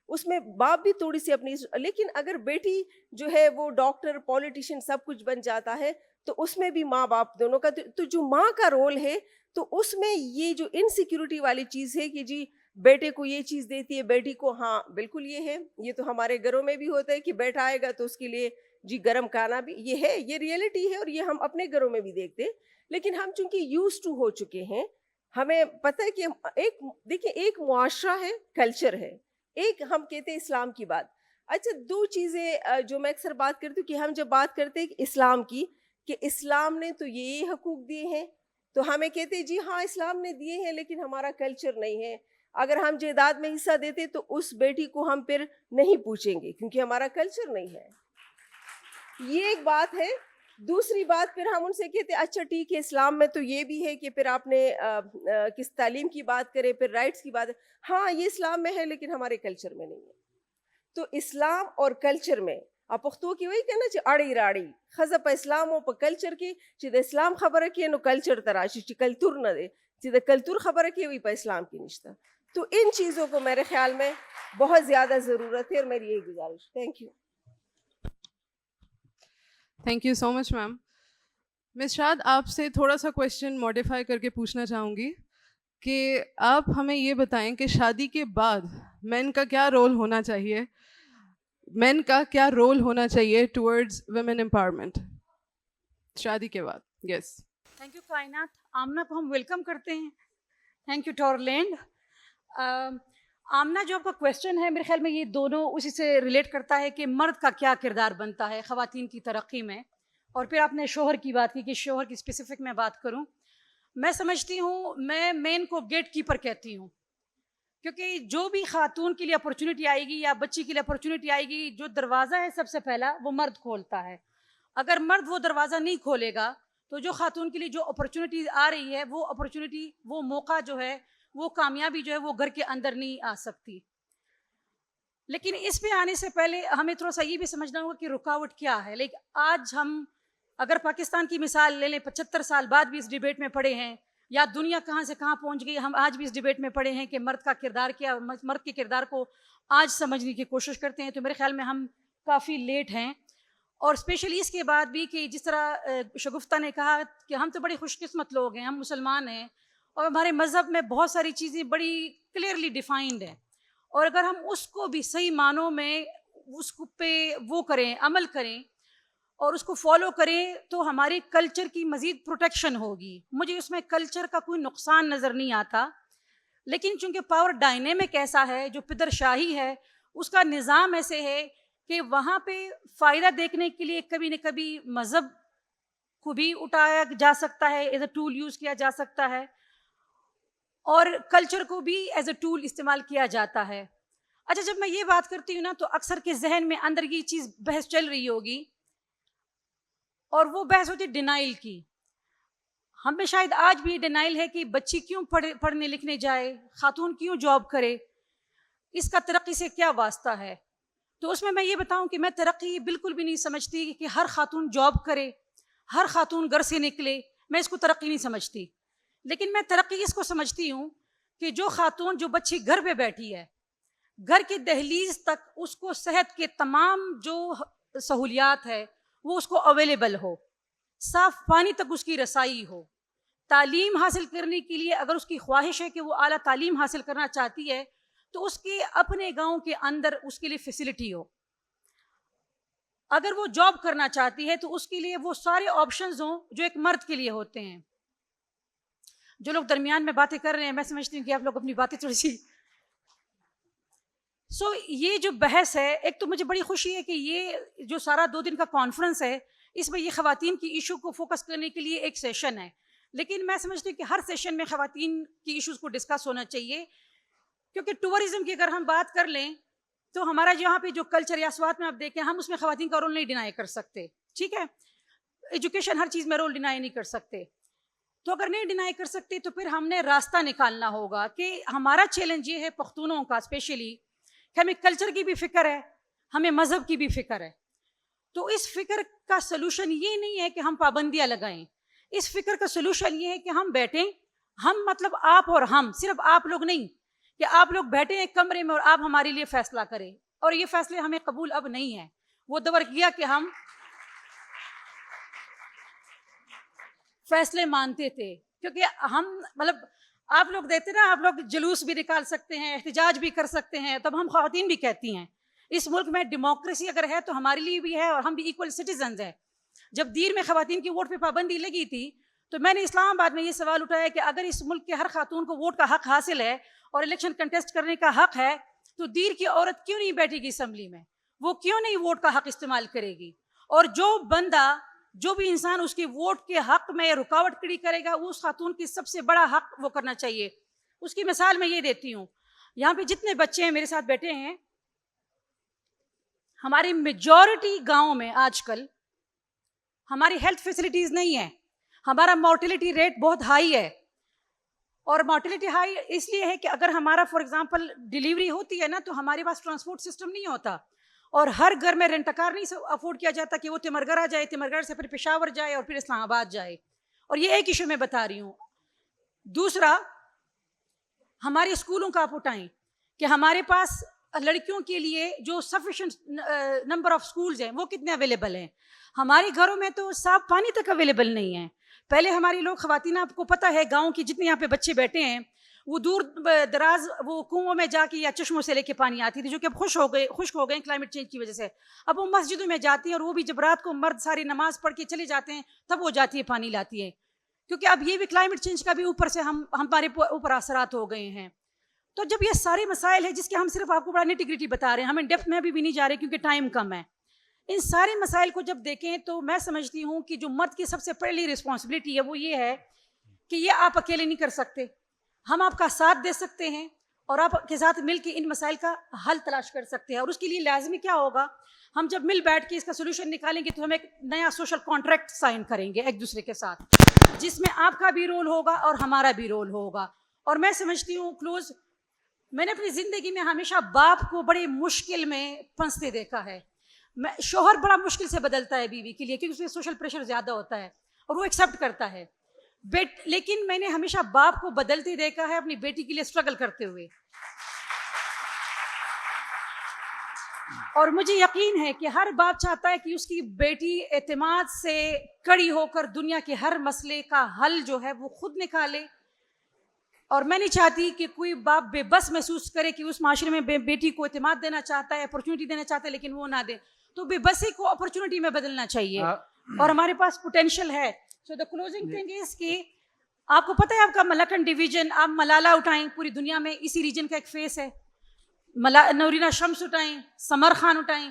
اس میں باپ بھی تھوڑی سی اپنی, لیکن اگر بیٹی جو ہے وہ ڈاکٹر, پولیٹیشین سب کچھ بن جاتا ہے تو اس میں بھی ماں باپ دونوں کا, تو جو ماں کا رول ہے تو اس میں یہ جو انسیکیورٹی والی چیز ہے کہ جی بیٹے کو یہ چیز دیتی ہے, بیٹی کو, ہاں بالکل یہ ہے, یہ تو ہمارے گھروں میں بھی ہوتا ہے کہ بیٹا آئے گا تو اس کے لیے جی گرم کھانا بھی, یہ ہے, یہ ریئلٹی ہے اور یہ ہم اپنے گھروں میں بھی دیکھتے ہیں. لیکن ہم چونکہ یوز ٹو ہو چکے ہیں, ہمیں پتہ ہے کہ ایک دیکھیں ایک معاشرہ ہے, کلچر ہے, ایک ہم کہتے ہیں اسلام کی بات. اچھا دو چیزیں جو میں اکثر بات کرتی ہوں کہ ہم جب بات کرتے ہیں اسلام کی, کہ اسلام نے تو یہ حقوق دیے ہیں, تو ہمیں کہتے ہیں جی ہاں اسلام نے دیے ہیں لیکن ہمارا کلچر نہیں ہے. اگر ہم جائیداد میں حصہ دیتے تو اس بیٹی کو ہم پھر نہیں پوچھیں گے کیونکہ ہمارا کلچر نہیں ہے. یہ ایک بات ہے. دوسری بات پھر ہم ان سے کہتے ہیں اچھا ٹھیک ہے اسلام میں تو یہ بھی ہے کہ پھر آپ نے کس تعلیم کی بات کرے, پھر رائٹس کی بات, ہاں یہ اسلام میں ہے لیکن ہمارے کلچر میں نہیں ہے. تو اسلام اور کلچر میں آپ پختو کی وہی کہنا چاہیے اڑی راڑی خزہ پہ اسلام ہو پہ کلچر کی چیدہ اسلام خبر کی نو کلچر تراشی چی کلتور نہ دے چیدہ کلتور خبر کی وہی پہ اسلام کی نشتہ. تو ان چیزوں کو میرے خیال میں بہت زیادہ ضرورت ہے اور میری یہی گزارش. Thank you. Thank you so much ma'am. Miss Shad آپ سے تھوڑا سا کویشچن ماڈیفائی کر کے پوچھنا چاہوں گی کہ آپ ہمیں یہ بتائیں کہ شادی کے بعد مین کا کیا رول ہونا چاہیے, مین کا کیا رول ہونا چاہیے ٹورڈز ویمن امپاورمنٹ شادی کے بعد. یس تھینک یو کائنات. آمنہ کو ہم ویلکم کرتے ہیں. Thank you ٹورلینڈ. آمنہ جو آپ کا کویشچن ہے میرے خیال میں یہ دونوں اسی سے ریلیٹ کرتا ہے کہ مرد کا کیا کردار بنتا ہے خواتین کی ترقی میں, اور پھر آپ نے شوہر کی بات کی کہ شوہر کی اسپیسیفک میں بات کروں. میں سمجھتی ہوں میں مین کو گیٹ کیپر کہتی ہوں, کیونکہ جو بھی خاتون کے لیے اپرچونیٹی آئے گی یا بچی کے لیے اپرچونیٹی آئے گی, جو دروازہ ہے سب سے پہلا وہ مرد کھولتا ہے. اگر مرد وہ دروازہ نہیں کھولے گا تو جو خاتون کے لیے جو اپرچونیٹی آ رہی ہے وہ اپرچونیٹی, وہ موقع جو ہے, وہ کامیابی جو ہے وہ گھر کے اندر نہیں آ سکتی. لیکن اس پہ آنے سے پہلے ہمیں تھوڑا سا یہ بھی سمجھنا ہوگا کہ رکاوٹ کیا ہے. لیکن آج ہم اگر پاکستان کی مثال لے لیں, 75 سال بعد بھی اس ڈیبیٹ میں پڑے ہیں, یا دنیا کہاں سے کہاں پہنچ گئی, ہم آج بھی اس ڈیبیٹ میں پڑے ہیں کہ مرد کا کردار کیا, مرد کے کردار کو آج سمجھنے کی کوشش کرتے ہیں. تو میرے خیال میں ہم کافی لیٹ ہیں. اور اسپیشلی اس کے بعد بھی کہ جس طرح شگفتہ نے کہا کہ ہم تو بڑے خوش قسمت لوگ ہیں, ہم مسلمان ہیں اور ہمارے مذہب میں بہت ساری چیزیں بڑی کلیئرلی ڈیفائنڈ ہیں, اور اگر ہم اس کو بھی صحیح معنوں میں اس کو پہ وہ کریں, عمل کریں اور اس کو فالو کریں تو ہماری کلچر کی مزید پروٹیکشن ہوگی. مجھے اس میں کلچر کا کوئی نقصان نظر نہیں آتا, لیکن چونکہ پاور ڈائنامک ایسا ہے, جو پدر شاہی ہے اس کا نظام ایسے ہے کہ وہاں پہ فائدہ دیکھنے کے لیے کبھی نہ کبھی مذہب کو بھی اٹھایا جا سکتا ہے, ایز اے ٹول یوز کیا جا سکتا ہے, اور کلچر کو بھی ایز اے ٹول استعمال کیا جاتا ہے. اچھا جب میں یہ بات کرتی ہوں نا تو اکثر کے ذہن میں اندر یہ چیز بحث چل رہی ہوگی, اور وہ بحث ہوتی ہے ڈینائل کی. ہمیں شاید آج بھی ڈینائل ہے کہ بچی کیوں پڑھنے لکھنے جائے, خاتون کیوں جاب کرے, اس کا ترقی سے کیا واسطہ ہے. تو اس میں یہ بتاؤں کہ میں ترقی بالکل بھی نہیں سمجھتی کہ ہر خاتون جاب کرے, ہر خاتون گھر سے نکلے, میں اس کو ترقی نہیں سمجھتی. لیکن میں ترقی اس کو سمجھتی ہوں کہ جو خاتون, جو بچی گھر پہ بیٹھی ہے, گھر کی دہلیز تک اس کو صحت کے تمام جو سہولیات ہے وہ اس کو اویلیبل ہو, صاف پانی تک اس کی رسائی ہو, تعلیم حاصل کرنے کے لیے اگر اس کی خواہش ہے کہ وہ اعلیٰ تعلیم حاصل کرنا چاہتی ہے تو اس کے اپنے گاؤں کے اندر اس کے لیے فیسلٹی ہو. اگر وہ جاب کرنا چاہتی ہے تو اس کے لیے وہ سارے آپشنز ہوں جو ایک مرد کے لیے ہوتے ہیں. جو لوگ درمیان میں باتیں کر رہے ہیں, میں سمجھتی ہوں کہ آپ لوگ اپنی باتیں تھوڑی سی یہ جو بحث ہے, ایک تو مجھے بڑی خوشی ہے کہ یہ جو سارا 2 دن کا کانفرنس ہے اس میں یہ خواتین کی ایشو کو فوکس کرنے کے لیے ایک سیشن ہے, لیکن میں سمجھتی ہوں کہ ہر سیشن میں خواتین کی ایشوز کو ڈسکس ہونا چاہیے, کیونکہ ٹورزم کی اگر ہم بات کر لیں تو ہمارا یہاں پہ جو کلچر یا سوات میں آپ دیکھیں, ہم اس میں خواتین کا رول نہیں ڈینائی کر سکتے, ٹھیک ہے, ایجوکیشن ہر چیز میں رول ڈینائی نہیں کر سکتے. تو اگر نہیں ڈینائی کر سکتے تو پھر ہم نے راستہ نکالنا ہوگا کہ ہمارا چیلنج یہ ہے پختونوں کا اسپیشلی کہ ہمیں کلچر کی بھی فکر ہے, ہمیں مذہب کی بھی فکر ہے. تو اس فکر کا سلوشن یہ نہیں ہے کہ ہم پابندیاں لگائیں, اس فکر کا سلوشن یہ ہے کہ ہم بیٹھیں, ہم مطلب آپ اور ہم, صرف آپ لوگ نہیں, کہ آپ لوگ بیٹھے ایک کمرے میں اور آپ ہمارے لیے فیصلہ کریں, اور یہ فیصلے ہمیں قبول اب نہیں ہیں. وہ دور گیا کہ ہم فیصلے مانتے تھے, کیونکہ ہم مطلب آپ لوگ دیکھتے نا, آپ لوگ جلوس بھی نکال سکتے ہیں, احتجاج بھی کر سکتے ہیں, تب ہم خواتین بھی کہتی ہیں اس ملک میں ڈیموکریسی اگر ہے تو ہمارے لیے بھی ہے اور ہم بھی ایکول سٹیزنز ہیں. جب دیر میں خواتین کی ووٹ پہ پابندی لگی تھی تو میں نے اسلام آباد میں یہ سوال اٹھایا کہ اگر اس ملک کے ہر خاتون کو ووٹ کا حق حاصل ہے اور الیکشن کنٹیسٹ کرنے کا حق ہے تو دیر کی عورت کیوں نہیں بیٹھے گی اسمبلی میں, وہ کیوں نہیں ووٹ کا حق استعمال کرے گی؟ اور جو بندہ, جو بھی انسان اس کے ووٹ کے حق میں رکاوٹ کھڑی کرے گا, اس خاتون کی سب سے بڑا حق وہ کرنا چاہیے. اس کی مثال میں یہ دیتی ہوں, یہاں پہ جتنے بچے ہیں میرے ساتھ بیٹھے ہیں, ہماری میجورٹی گاؤں میں آج کل ہماری ہیلتھ فیسلٹیز نہیں ہیں, ہمارا مورٹیلٹی ریٹ بہت ہائی ہے. اور مورٹیلٹی ہائی اس لیے ہے کہ اگر ہمارا فار ایگزامپل ڈیلیوری ہوتی ہے نا تو ہمارے پاس ٹرانسپورٹ سسٹم نہیں ہوتا, اور ہر گھر میں رینٹ کار نہیں افورڈ کیا جاتا کہ وہ تمرگڑھ آ جائے, تمرگڑھ سے پھر پشاور جائے اور پھر اسلام آباد جائے. اور یہ ایک ایشو میں بتا رہی ہوں. دوسرا, ہمارے اسکولوں کا آپ اٹھائیں کہ ہمارے پاس لڑکیوں کے لیے جو سفیشینٹ نمبر آف اسکولز ہیں وہ کتنے اویلیبل ہیں. ہمارے گھروں میں تو صاف پانی تک اویلیبل نہیں ہے. پہلے ہمارے لوگ خواتین, آپ کو پتہ ہے گاؤں کی جتنے یہاں پہ بچے بیٹھے ہیں, وہ دور دراز وہ کنووں میں جا کے یا چشموں سے لے کے پانی آتی تھی, جو کہ اب خشک ہو گئے کلائمیٹ چینج کی وجہ سے. اب وہ مسجدوں میں جاتی ہیں, اور وہ بھی جب رات کو مرد ساری نماز پڑھ کے چلے جاتے ہیں تب وہ جاتی ہے پانی لاتی ہے, کیونکہ اب یہ بھی کلائمیٹ چینج کا بھی اوپر سے ہمارے اوپر اثرات ہو گئے ہیں. تو جب یہ سارے مسائل ہیں جس کے ہم صرف آپ کو بڑا نیٹی-گریٹی بتا رہے ہیں, ہم ڈیپتھ میں بھی نہیں جا رہے کیونکہ ٹائم کم ہے, ان سارے مسائل کو جب دیکھیں تو میں سمجھتی ہوں کہ جو مرد کی سب سے پہلی رسپانسبلٹی ہے وہ یہ ہے کہ یہ آپ اکیلے نہیں کر سکتے, ہم آپ کا ساتھ دے سکتے ہیں اور آپ کے ساتھ مل کے ان مسائل کا حل تلاش کر سکتے ہیں. اور اس کے لیے لازمی کیا ہوگا, ہم جب مل بیٹھ کے اس کا سولوشن نکالیں گے تو ہم ایک نیا سوشل کانٹریکٹ سائن کریں گے ایک دوسرے کے ساتھ, جس میں آپ کا بھی رول ہوگا اور ہمارا بھی رول ہوگا. اور میں سمجھتی ہوں کلوز, میں نے اپنی زندگی میں ہمیشہ باپ کو بڑے مشکل میں پھنستے دیکھا ہے. شوہر بڑا مشکل سے بدلتا ہے بیوی کے لیے کیونکہ اس میں سوشل پریشر زیادہ ہوتا ہے اور وہ ایکسیپٹ کرتا ہے, لیکن میں نے ہمیشہ باپ کو بدلتے دیکھا ہے اپنی بیٹی کے لیے اسٹرگل کرتے ہوئے. اور مجھے یقین ہے کہ ہر باپ چاہتا ہے کہ اس کی بیٹی اعتماد سے کڑی ہو کر دنیا کے ہر مسئلے کا حل جو ہے وہ خود نکالے. اور میں نہیں چاہتی کہ کوئی باپ بے بس محسوس کرے کہ اس معاشرے میں بیٹی کو اعتماد دینا چاہتا ہے, اپرچونٹی دینا چاہتا ہے, لیکن وہ نہ دے. تو بے بسی کو اپرچونٹی میں بدلنا چاہیے, اور ہمارے پاس پوٹینشیل ہے. سو دا کلوزنگ تھنگ از کہ آپ کو پتہ ہے آپ کا ملکن ڈویژن, آپ ملالہ اٹھائیں, پوری دنیا میں اسی ریجن کا ایک فیس ہے. نورینہ شمس اٹھائیں, سمر خان اٹھائیں,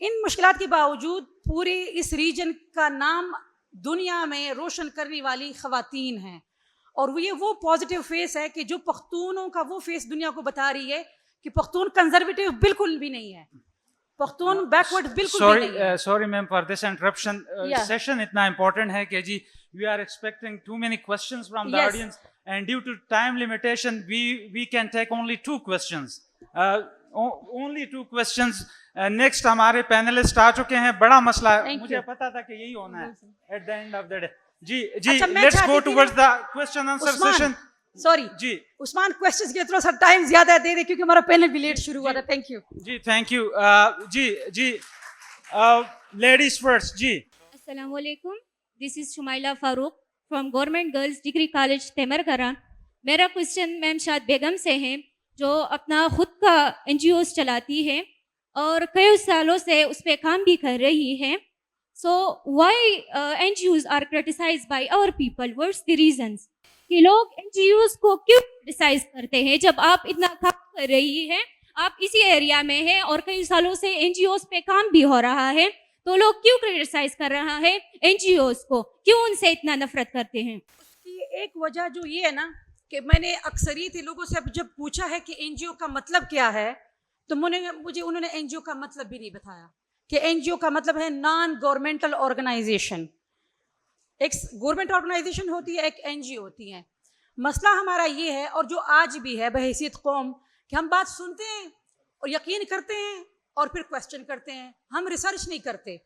ان مشکلات کے باوجود پورے اس ریجن کا نام دنیا میں روشن کرنے والی خواتین ہیں. اور وہ پازیٹیو فیس ہے کہ جو پختونوں کا وہ فیس دنیا کو بتا رہی ہے کہ پختون کنزرویٹو بالکل بھی نہیں ہے, پختون بیکورڈ بالکل بھی نہیں ہے. Sorry ma'am for this interruption. Session اتنا important ہے کہ جی we are expecting too many questions from the audience, and due to time limitation we can take only 2 questions. Only 2 questions. Next ہمارے پینلسٹ آ چکے ہیں. بڑا مسئلہ ہے, مجھے پتا تھا کہ یہی ہونا ہے at the end of the day. جی let's go towards the question answer session. Sorry جی عثمان, کوسچنز کے تھوڑا سا ٹائم زیادہ دے دے کیونکہ ہمارا پینل بھی لیٹ شروع ہوا تھا. Thank you. جی تھینک یو. جی لیڈیز فرسٹ. جی السلام علیکم, this is Shumaila Farooq from government girls degree college Timergara. میرا کوشچن میم شاد بیگم سے ہے جو اپنا خود کا NGOs چلاتی ہے اور کئی سالوں سے اس پہ کام بھی کر رہی ہے. So why NGOs are criticized by our people? What's the reasons? کہ لوگ NGOs کو کیوں criticize کرتے ہیں جب آپ اتنا کام کر رہی ہیں, آپ اسی ایریا میں ہیں اور کئی سالوں سے NGOs پہ کام بھی ہو رہا ہے, تو لوگ کیوں criticize کر رہا ہے NGOs کو, کیوں ان سے اتنا نفرت کرتے ہیں؟ اس کی ایک وجہ جو یہ ہے نا کہ میں نے اکثریت لوگوں سے جب پوچھا ہے کہ NGO کا مطلب کیا ہے تو مجھے انہوں نے NGO کا مطلب بھی نہیں بتایا کہ NGO کا مطلب ہے نان گورنمنٹل آرگنائزیشن. ایک گورنمنٹ آرگنائزیشن ہوتی ہے, ایک NGO ہوتی ہے. مسئلہ ہمارا یہ ہے اور جو آج بھی ہے بحیثیت قوم کہ ہم بات سنتے ہیں اور یقین کرتے ہیں اور پھر کویسچن کرتے ہیں, ہم ریسرچ نہیں کرتے.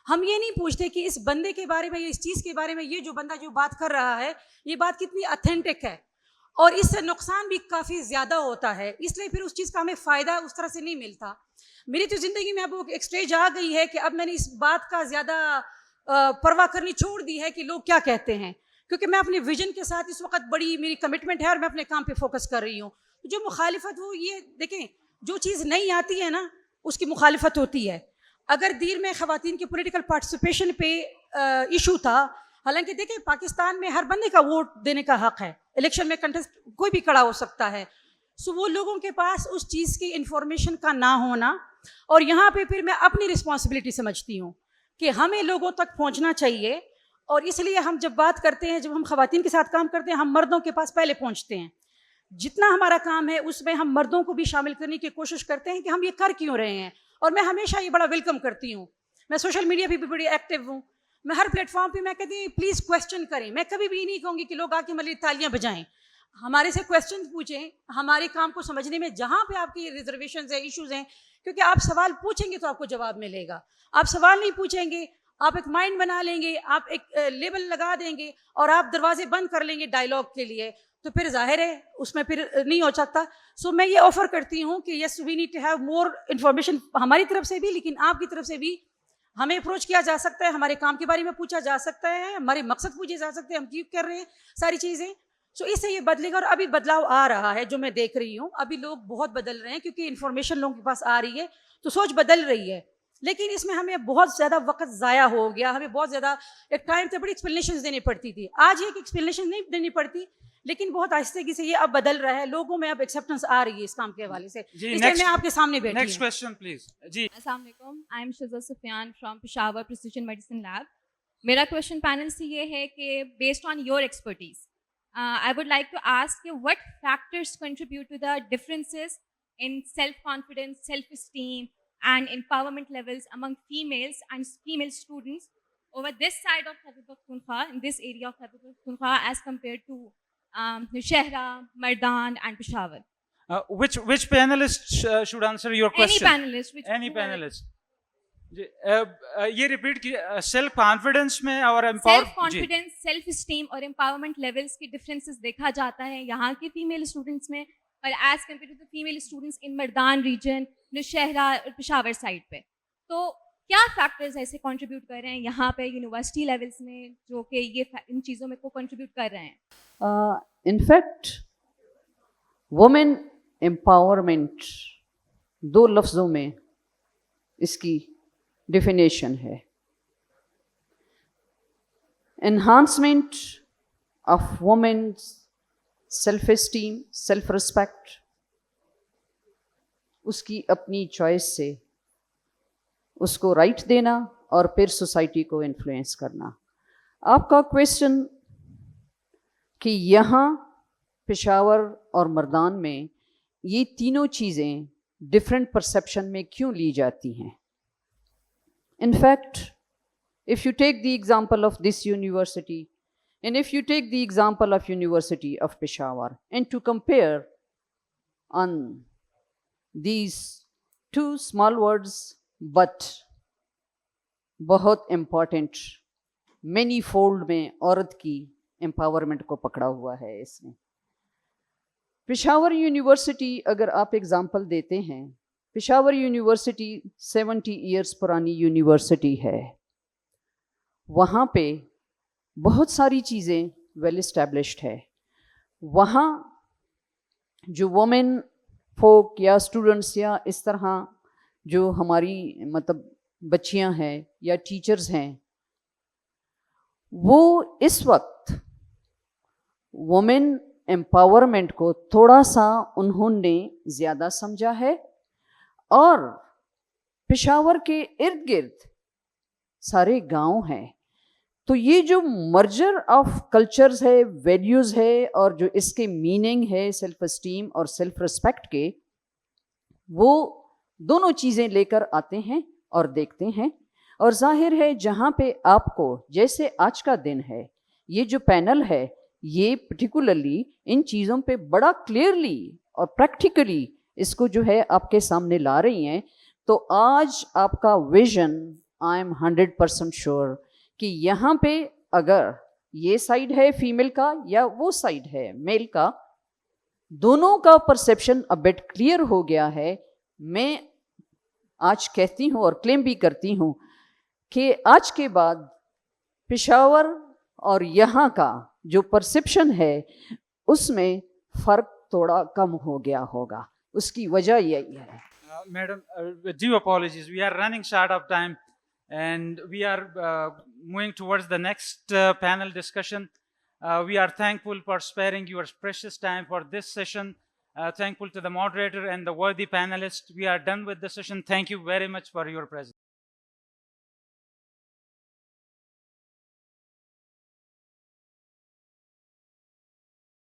ہم یہ نہیں پوچھتے کہ اس بندے کے بارے میں, اس چیز کے بارے میں, یہ جو بندہ جو بات کر رہا ہے یہ بات کتنی اتھینٹک ہے. اور اس سے نقصان بھی کافی زیادہ ہوتا ہے, اس لیے پھر اس چیز کا ہمیں فائدہ اس طرح سے نہیں ملتا. میری تو زندگی میں اب ایک سٹیج آ گئی ہے کہ اب میں نے اس بات کا زیادہ پرواہ کرنی چھوڑ دی ہے کہ لوگ کیا کہتے ہیں, کیونکہ میں اپنے ویژن کے ساتھ اس وقت بڑی میری کمٹمنٹ ہے اور میں اپنے کام پہ فوکس کر رہی ہوں. جو مخالفت وہ یہ دیکھیں, جو چیز نہیں آتی ہے نا اس کی مخالفت ہوتی ہے. اگر دیر میں خواتین کی پولیٹیکل پارٹیسپیشن پہ ایشو تھا, حالانکہ دیکھیں پاکستان میں ہر بندے کا ووٹ دینے کا حق ہے, الیکشن میں کنٹیسٹ کوئی بھی کھڑا ہو سکتا ہے. سو وہ لوگوں کے پاس اس چیز کی انفارمیشن کا نہ ہونا, اور یہاں پہ پھر میں اپنی رسپانسبلٹی سمجھتی ہوں کہ ہمیں لوگوں تک پہنچنا چاہیے. اور اس لیے ہم جب بات کرتے ہیں, جب ہم خواتین کے ساتھ کام کرتے ہیں, ہم مردوں کے پاس پہلے پہنچتے ہیں. جتنا ہمارا کام ہے اس میں ہم مردوں کو بھی شامل کرنے کی کوشش کرتے ہیں کہ ہم یہ کر کیوں رہے ہیں. اور میں ہمیشہ یہ بڑا ویلکم کرتی ہوں. میں سوشل میڈیا پہ بھی بڑی ایکٹیو ہوں. میں ہر پلیٹ فارم پہ میں کہتی ہوں پلیز کویسچن کریں. میں کبھی بھی نہیں کہوں گی کہ لوگ آ کے ملی تالیاں بجائیں. ہمارے سے کویسچن پوچھیں, ہمارے کام کو سمجھنے میں جہاں پہ آپ کی ریزرویشنز ہیں, ایشوز ہیں, کیونکہ آپ سوال پوچھیں گے تو آپ کو جواب ملے گا. آپ سوال نہیں پوچھیں گے, آپ ایک مائنڈ بنا لیں گے, آپ ایک لیبل لگا دیں گے اور آپ دروازے بند کر لیں گے ڈائلاگ کے لیے, تو پھر ظاہر ہے اس میں پھر نہیں ہو سکتا. سو میں یہ آفر کرتی ہوں کہ yes we need to have more information ہماری طرف سے بھی, لیکن آپ کی طرف سے بھی ہمیں اپروچ کیا جا سکتا ہے, ہمارے کام کے بارے میں پوچھا جا سکتا ہے, ہمارے مقصد پوچھے جا سکتے ہیں, ہم کیوں کر رہے ہیں ساری چیزیں. سو اس سے یہ بدلے گا. اور ابھی بدلاؤ آ رہا ہے جو میں دیکھ رہی ہوں, ابھی لوگ بہت بدل رہے ہیں کیونکہ انفارمیشن لوگوں کے پاس آ رہی ہے تو سوچ بدل رہی ہے. لیکن اس میں ہمیں بہت زیادہ وقت ضائع ہو گیا, ہمیں بہت زیادہ ایک ٹائم سے بڑی ایکسپلینیشنز دینی پڑتی تھی. آج ایک ایکسپلینیشن نہیں دینی پڑتی, لیکن بہت آہستگی سے یہ اب بدل رہا ہے, لوگوں میں اب ایکسیپٹنس آ رہی ہے اس کام کے حوالے سے. اس لیے میں آپ کے سامنے بیٹھی نیکسٹ ہوں. Question please. جی السلام علیکم, I am Shiza Sufyan from Peshawar precision medicine lab. میرا کویشچن پینل سے یہ ہے کہ based on your expertise I would like to ask کہ what factors contribute to the differences in self-confidence, self-esteem, and empowerment levels among females and female students over this side of Khyber Pakhtunkhwa, in this area of Khyber Pakhtunkhwa, as compared to Nowshehra, Mardan, and Peshawar. Which panelist should answer your question? Any panelist. Any panelist. یہ ریپیٹ کی سیلف کانفیڈنس میں اور سیلف کانفیڈنس, سیلف اسٹیم اور امپاورمنٹ لیولس کی ڈفرینسز دیکھا جاتا ہے یہاں کے فیمیل اسٹوڈنٹس میں اور as compare to female students in Mardan region, Nowshera اور پشاور سائڈ پہ. تو کیا فیکٹرز ایسے کنٹریبیوٹ کر رہے ہیں یہاں پہ یونیورسٹی لیولس میں جو کہ یہ ان چیزوں میں کو کنٹریبیوٹ کر رہے ہیں؟ انفیکٹ وومن امپاورمنٹ دو لفظوں میں اس کی ڈیفینیشن ہے. Enhancement of women's self esteem, self respect, اس کی اپنی چوائس سے اس کو رائٹ دینا اور پھر سوسائٹی کو انفلوئنس کرنا. آپ کا کویشچن کہ یہاں پشاور اور مردان میں یہ تینوں چیزیں ڈفرینٹ پرسیپشن میں کیوں لی جاتی ہیں. In fact, if you take the example of this university, and if you take the example of University of Peshawar, and to compare on these two small words, but بہت important, many fold میں عورت کی empowerment کو پکڑا ہوا ہے اس نے. پشاور یونیورسٹی اگر آپ ایگزامپل دیتے ہیں, پشاور یونیورسٹی 70 ایئرس پرانی یونیورسٹی ہے. وہاں پہ بہت ساری چیزیں ویل اسٹیبلشڈ ہے. وہاں جو وومن فوک یا اسٹوڈنٹس یا اس طرح جو ہماری مطلب بچیاں ہیں یا ٹیچرز ہیں, وہ اس وقت وومن امپاورمنٹ کو تھوڑا سا انہوں نے زیادہ سمجھا ہے. اور پشاور کے ارد گرد سارے گاؤں ہیں, تو یہ جو مرجر آف کلچرز ہے, ویلیوز ہے, اور جو اس کے میننگ ہے سیلف اسٹیم اور سیلف ریسپیکٹ کے, وہ دونوں چیزیں لے کر آتے ہیں اور دیکھتے ہیں. اور ظاہر ہے جہاں پہ آپ کو جیسے آج کا دن ہے, یہ جو پینل ہے یہ پرٹیکولرلی ان چیزوں پہ بڑا کلیئرلی اور پریکٹیکلی اس کو جو ہے آپ کے سامنے لا رہی ہیں. تو آج آپ کا ویژن آئی ایم 100% شیور کہ یہاں پہ اگر یہ سائڈ ہے فیمیل کا یا وہ سائڈ ہے میل کا, دونوں کا پرسیپشن اب بیٹ کلیئر ہو گیا ہے. میں آج کہتی ہوں اور کلیم بھی کرتی ہوں کہ آج کے بعد پشاور اور یہاں کا جو پرسیپشن ہے اس میں فرق تھوڑا کم ہو گیا ہوگا. اس کی وجہ یہی ہے. Madam, with due apologies, we are running short of time and we are moving towards the next panel discussion. We are thankful for sparing your precious time for this session. Thankful to the moderator and the worthy panelists. We are done with the session. Thank you very much for your presence.